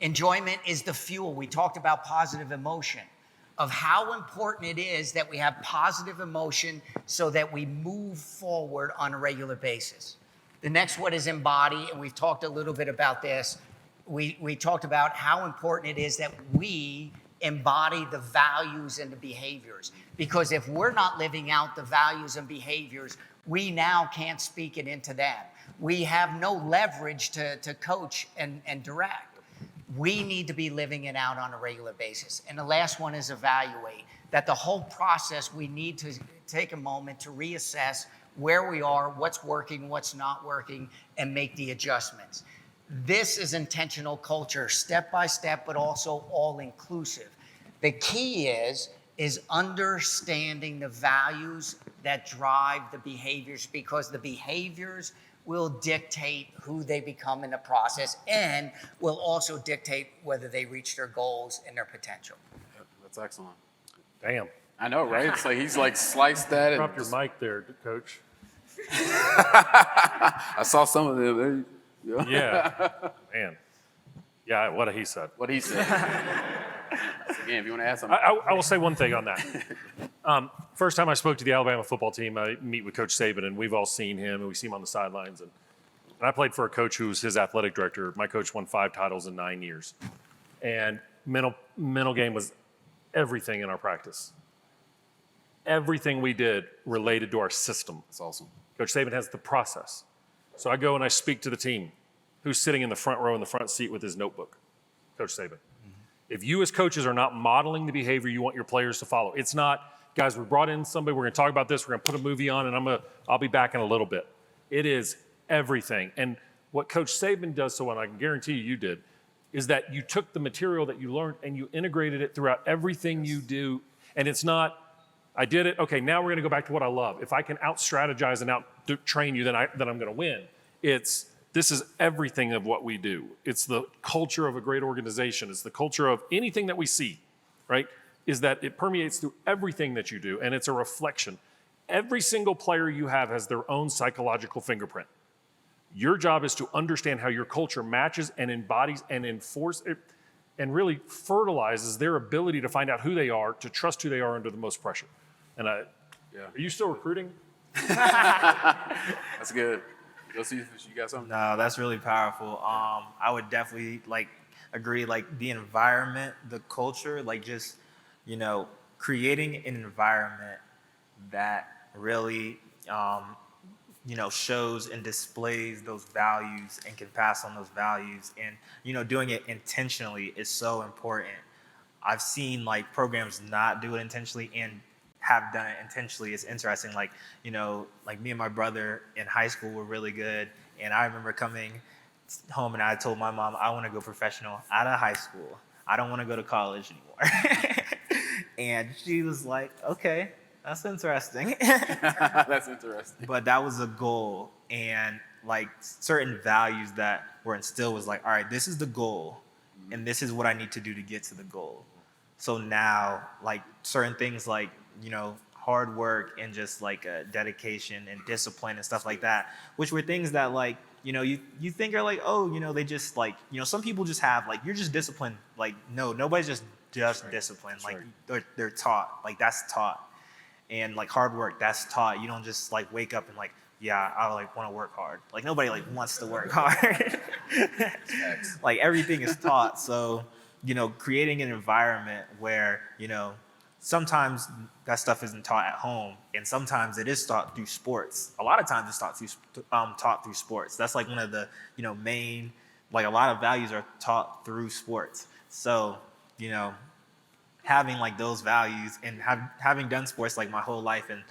Enjoyment is the fuel. We talked about positive emotion, of how important it is that we have positive emotion so that we move forward on a regular basis. The next one is embody, and we've talked a little bit about this. We talked about how important it is that we embody the values and the behaviors. Because if we're not living out the values and behaviors, we now can't speak it into them. We have no leverage to coach and direct. We need to be living it out on a regular basis. And the last one is evaluate. That the whole process, we need to take a moment to reassess where we are, what's working, what's not working, and make the adjustments. This is intentional culture, step by step, but also all inclusive. The key is understanding the values that drive the behaviors, because the behaviors will dictate who they become in the process and will also dictate whether they reach their goals and their potential. Yep, that's excellent. Damn. I know, right? It's like he's like sliced that. Drop your mic there, Coach. I saw some of them. Yeah. Man. Yeah, what he said. What he said. Again, if you want to ask something. I will say one thing on that. First time I spoke to the Alabama football team, I meet with Coach Saban, and we've all seen him, and we see him on the sidelines. And I played for a coach who was his athletic director. My coach won 5 titles in 9 years. And mental game was everything in our practice. Everything we did related to our system. That's awesome. Coach Saban has the process. So I go and I speak to the team. Who's sitting in the front row in the front seat with his notebook? Coach Saban. If you as coaches are not modeling the behavior you want your players to follow, it's not, guys, we brought in somebody, we're going to talk about this, we're going to put a movie on, and I'll be back in a little bit. It is everything. And what Coach Saban does, so what I can guarantee you did, is that you took the material that you learned and you integrated it throughout everything you do. And it's not, I did it, okay, now we're going to go back to what I love. If I can out-strategize and out-train you, then I'm going to win. This is everything of what we do. It's the culture of a great organization. It's the culture of anything that we see, right? Is that it permeates through everything that you do, and it's a reflection. Every single player you have has their own psychological fingerprint. Your job is to understand how your culture matches and embodies and enforces it, and really fertilizes their ability to find out who they are, to trust who they are under the most pressure. And are you still recruiting? That's good. Josephus, you got something? No, that's really powerful. I would definitely agree, the environment, the culture, just, creating an environment that really, shows and displays those values and can pass on those values. And, doing it intentionally is so important. I've seen programs not do it intentionally and have done it intentionally. It's interesting. Me and my brother in high school were really good. And I remember coming home and I told my mom, I want to go professional out of high school. I don't want to go to college anymore. And she was like, okay, that's interesting. That's interesting. But that was a goal. And certain values that were instilled was all right, this is the goal. And this is what I need to do to get to the goal. So now, certain things hard work and just dedication and discipline and stuff like that, which were things that you think are they just some people just have you're just disciplined. No, nobody's just disciplined. They're taught. That's taught. And hard work, that's taught. You don't just wake up and I want to work hard. Nobody wants to work hard. Everything is taught. So creating an environment where sometimes that stuff isn't taught at home, and sometimes it is taught through sports. A lot of times it's taught through sports. That's one of the main like a lot of values are taught through sports. So, having like those values and having done sports like my whole life, and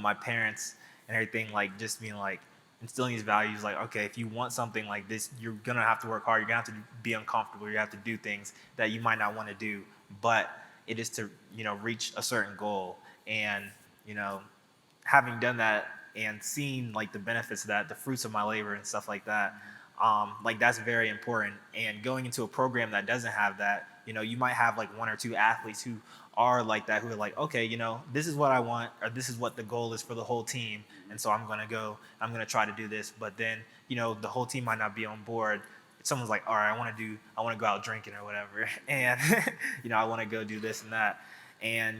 my parents and everything, like just being like instilling these values, like, okay, if you want something like this, you're gonna have to work hard, you're gonna have to be uncomfortable, you have to do things that you might not want to do, but it is to reach a certain goal. And having done that and seeing like the benefits of that, the fruits of my labor and stuff like that, like that's very important. And going into a program that doesn't have that, you might have like one or two athletes who are like that, who are like, okay, this is what I want, or this is what the goal is for the whole team, and so I'm gonna try to do this. But then the whole team might not be on board. Someone's like, all right, I want to go out drinking or whatever, and I want to go do this and that. And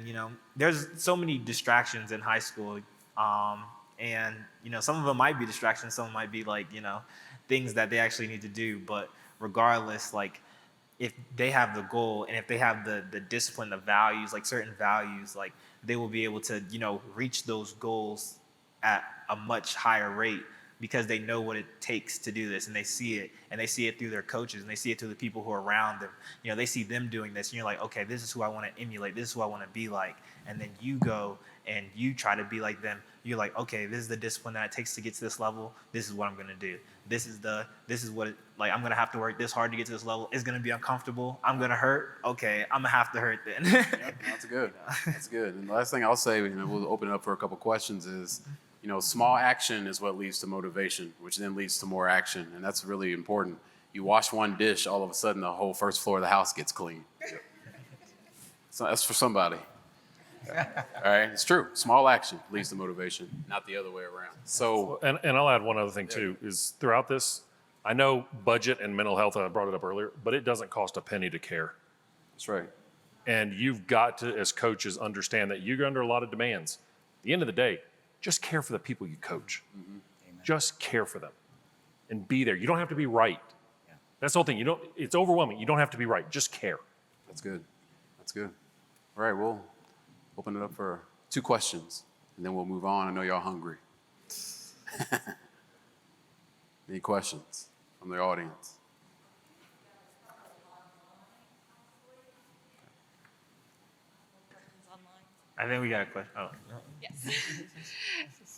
there's so many distractions in high school, and some of them might be distractions, some might be like things that they actually need to do. But regardless, like if they have the goal and if they have the discipline, the values, like certain values, like they will be able to reach those goals at a much higher rate, because they know what it takes to do this, and they see it through their coaches, and they see it through the people who are around them. They see them doing this, and you're like, okay, this is who I want to emulate, this is who I want to be like. And then you go and you try to be like them. You're like, okay, this is the discipline that it takes to get to this level. This is what I'm going to do. This is what I'm going to have to work this hard to get to this level. It's going to be uncomfortable. I'm going to hurt. Okay, I'm going to have to hurt then. Yep, that's good. That's good. And the last thing I'll say, we'll open it up for a couple questions, is small action is what leads to motivation, which then leads to more action. And that's really important. You wash one dish, all of a sudden the whole first floor of the house gets clean. So that's for somebody. All right, it's true. Small action leads to motivation, not the other way around. So, And I'll add one other thing too, is throughout this, I know budget and mental health, and I brought it up earlier, but it doesn't cost a penny to care. that's right. And you've got to, as coaches, understand that you're under a lot of demands. At the end of the day, just care for the people you coach. Mm-hmm. Just care for them and be there. You don't have to be right. Yeah. That's the whole thing. It's overwhelming. You don't have to be right. Just care. That's good. That's good. All right, we'll open it up for 2 questions, and then we'll move on. I know y'all hungry. Any questions from the audience? I think we got a question. Oh, no. Yes.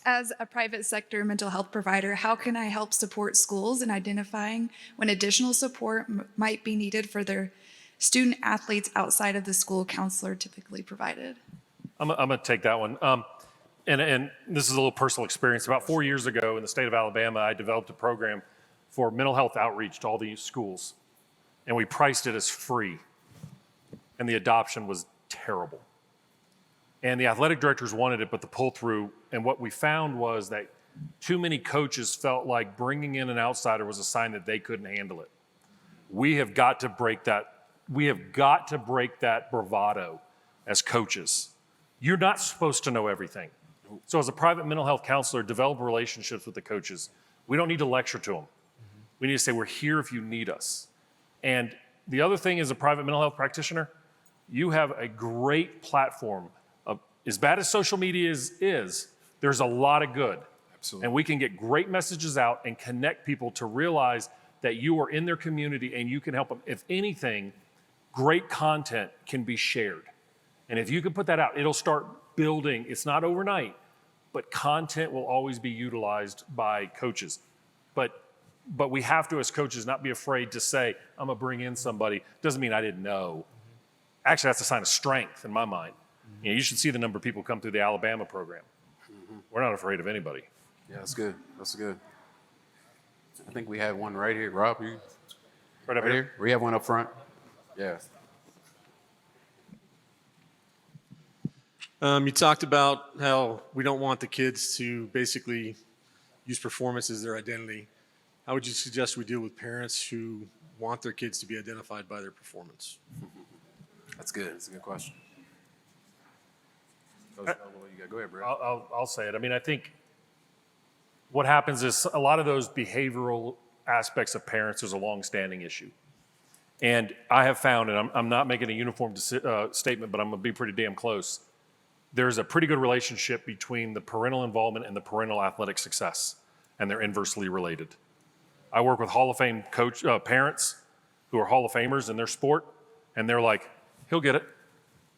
As a private sector mental health provider, how can I help support schools in identifying when additional support might be needed for their student athletes outside of the school counselor typically provided? I'm going to take that one. And this is a little personal experience. About 4 years ago in the state of Alabama, I developed a program for mental health outreach to all these schools. And we priced it as free. And the adoption was terrible. And the athletic directors wanted it, but the pull-through, and what we found was that too many coaches felt like bringing in an outsider was a sign that they couldn't handle it. We have got to break that. We have got to break that bravado as coaches. You're not supposed to know everything. So as a private mental health counselor, develop relationships with the coaches. We don't need to lecture to them. We need to say, we're here if you need us. And the other thing, as a private mental health practitioner, you have a great platform. As bad as social media is, there's a lot of good. Absolutely. And we can get great messages out and connect people to realize that you are in their community and you can help them. If anything, great content can be shared. And if you can put that out, it'll start building. It's not overnight, but content will always be utilized by coaches. But we have to, as coaches, not be afraid to say, I'm going to bring in somebody. Doesn't mean I didn't know. Actually, that's a sign of strength in my mind. You should see the number of people come through the Alabama program. Mm-hmm. We're not afraid of anybody. Yeah, that's good. That's good. I think we have one right here. Rob, you? Right up here? We have one up front. Yeah. You talked about how we don't want the kids to basically use performance as their identity. How would you suggest we deal with parents who want their kids to be identified by their performance? That's good. That's a good question. Go ahead, Brett. I'll say it. I mean, I think what happens is a lot of those behavioral aspects of parents is a long-standing issue. And I have found, and I'm not making a uniform statement, but I'm going to be pretty damn close. There's a pretty good relationship between the parental involvement and the parental athletic success, and they're inversely related. I work with Hall of Fame parents who are Hall of Famers in their sport, and they're like, he'll get it.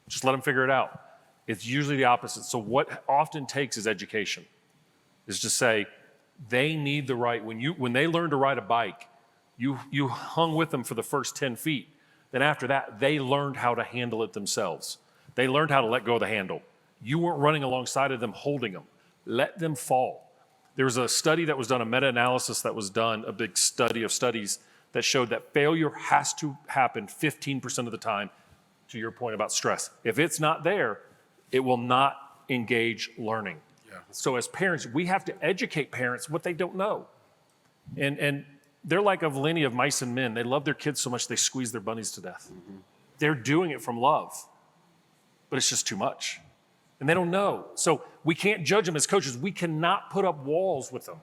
Just let him figure it out. It's usually the opposite. So what often takes is education, is to say, they need the right, when they learn to ride a bike, you hung with them for the first 10 feet. Then after that, they learned how to handle it themselves. They learned how to let go of the handle. You weren't running alongside of them, holding them. Let them fall. There was a study that was done, a meta-analysis that was done, a big study of studies that showed that failure has to happen 15% of the time, to your point about stress. If it's not there, it will not engage learning. Yeah. So as parents, we have to educate parents what they don't know. And they're like a lineage of mice and men. They love their kids so much they squeeze their bunnies to death. Mm-hmm. They're doing it from love, but it's just too much. And they don't know. So we can't judge them as coaches. We cannot put up walls with them.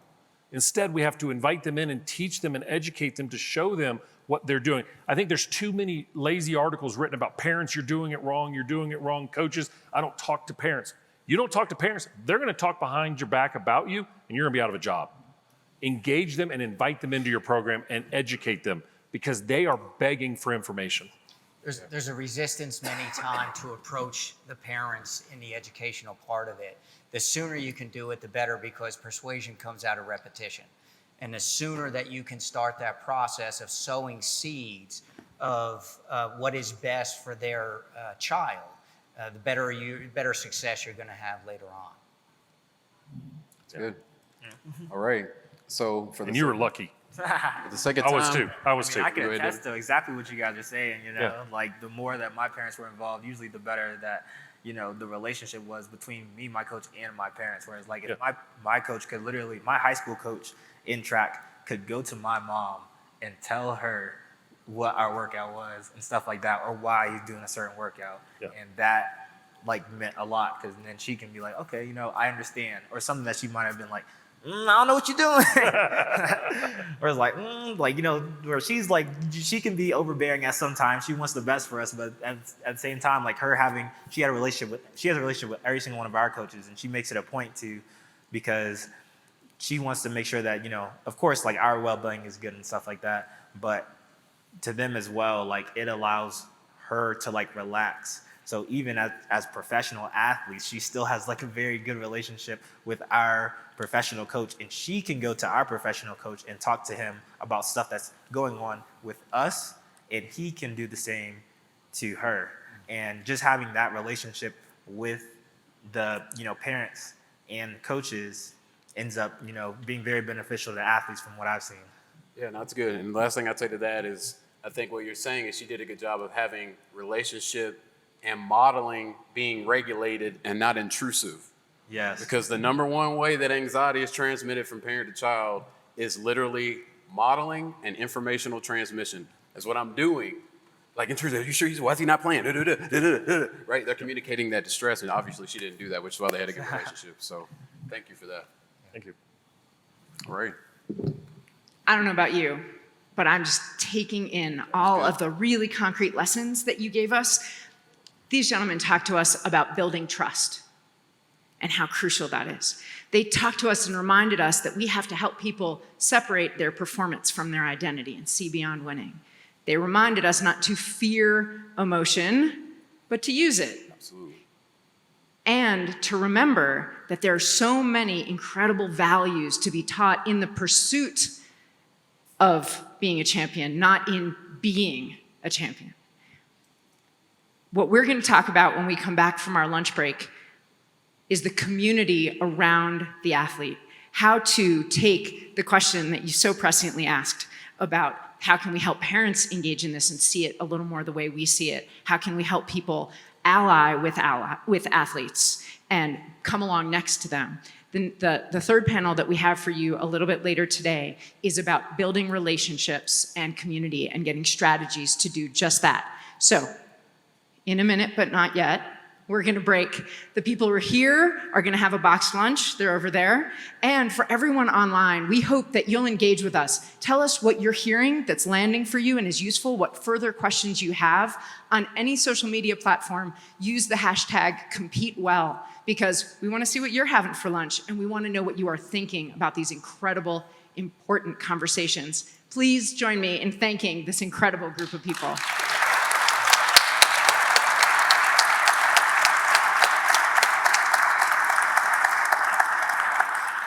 Instead, we have to invite them in and teach them and educate them to show them what they're doing. I think there's too many lazy articles written about parents, you're doing it wrong, coaches, I don't talk to parents. You don't talk to parents, they're gonna talk behind your back about you, and you're gonna be out of a job. Engage them and invite them into your program and educate them, because they are begging for information. There's a resistance many times to approach the parents in the educational part of it. The sooner you can do it, the better, because persuasion comes out of repetition. And the sooner that you can start that process of sowing seeds of what is best for their child, the better success you're going to have later on. That's good. All right. So for and you were lucky. The second time, I was too. I can attest to exactly what you guys are saying. Like the more that my parents were involved, usually the better that the relationship was between me, my coach, and my parents. Whereas like if my coach could literally, my high school coach in track could go to my mom and tell her what our workout was and stuff like that, or why he's doing a certain workout, and that like meant a lot, because then she can be like, okay, I understand, or something that she might have been like, I don't know what you're doing. Or it's like, where she's like, she can be overbearing at some time. She wants the best for us, but at the same time, like she has a relationship with every single one of our coaches, and she makes it a point to, because she wants to make sure that, of course, like our well-being is good and stuff like that, but to them as well, like it allows her to like relax. So even as professional athletes, she still has like a very good relationship with our professional coach, and she can go to our professional coach and talk to him about stuff that's going on with us, and he can do the same to her. And just having that relationship with the parents and coaches ends up being very beneficial to athletes from what I've seen. Yeah, no, that's good. And the last thing I'd say to that is, I think what you're saying is she did a good job of having relationship and modeling being regulated and not intrusive. Yes. Because the number one way that anxiety is transmitted from parent to child is literally modeling and informational transmission. That's what I'm doing. Like, intrusive, are you sure why is he not playing? Right? They're communicating that distress, and obviously she didn't do that, which is why they had a good relationship. So thank you for that. Thank you. All right. I don't know about you, but I'm just taking in all of the really concrete lessons that you gave us. These gentlemen talked to us about building trust and how crucial that is. They talked to us and reminded us that we have to help people separate their performance from their identity and see beyond winning. They reminded us not to fear emotion, but to use it. Absolutely. And to remember that there are so many incredible values to be taught in the pursuit of being a champion, not in being a champion. What we're going to talk about when we come back from our lunch break is the community around the athlete. How to take the question that you so presciently asked about how can we help parents engage in this and see it a little more the way we see it? How can we help people ally with athletes and come along next to them? The third panel that we have for you a little bit later today is about building relationships and community and getting strategies to do just that. So, in a minute, but not yet, we're going to break. The people who are here are going to have a boxed lunch. They're over there. And for everyone online, we hope that you'll engage with us. Tell us what you're hearing that's landing for you and is useful, what further questions you have. On any social media platform, use the hashtag #CompeteWell, because we want to see what you're having for lunch, and we want to know what you are thinking about these incredible important conversations. Please join me in thanking this incredible group of people.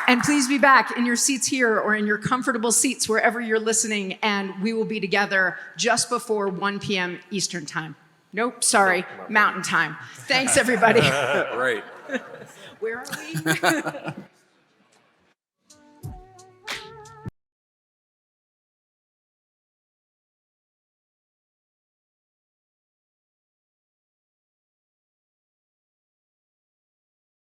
And please be back in your seats here or in your comfortable seats wherever you're listening, and we will be together just before 1 p.m. Eastern Time. Nope, sorry, Mountain Time. Thanks, everybody. Right. Where are we?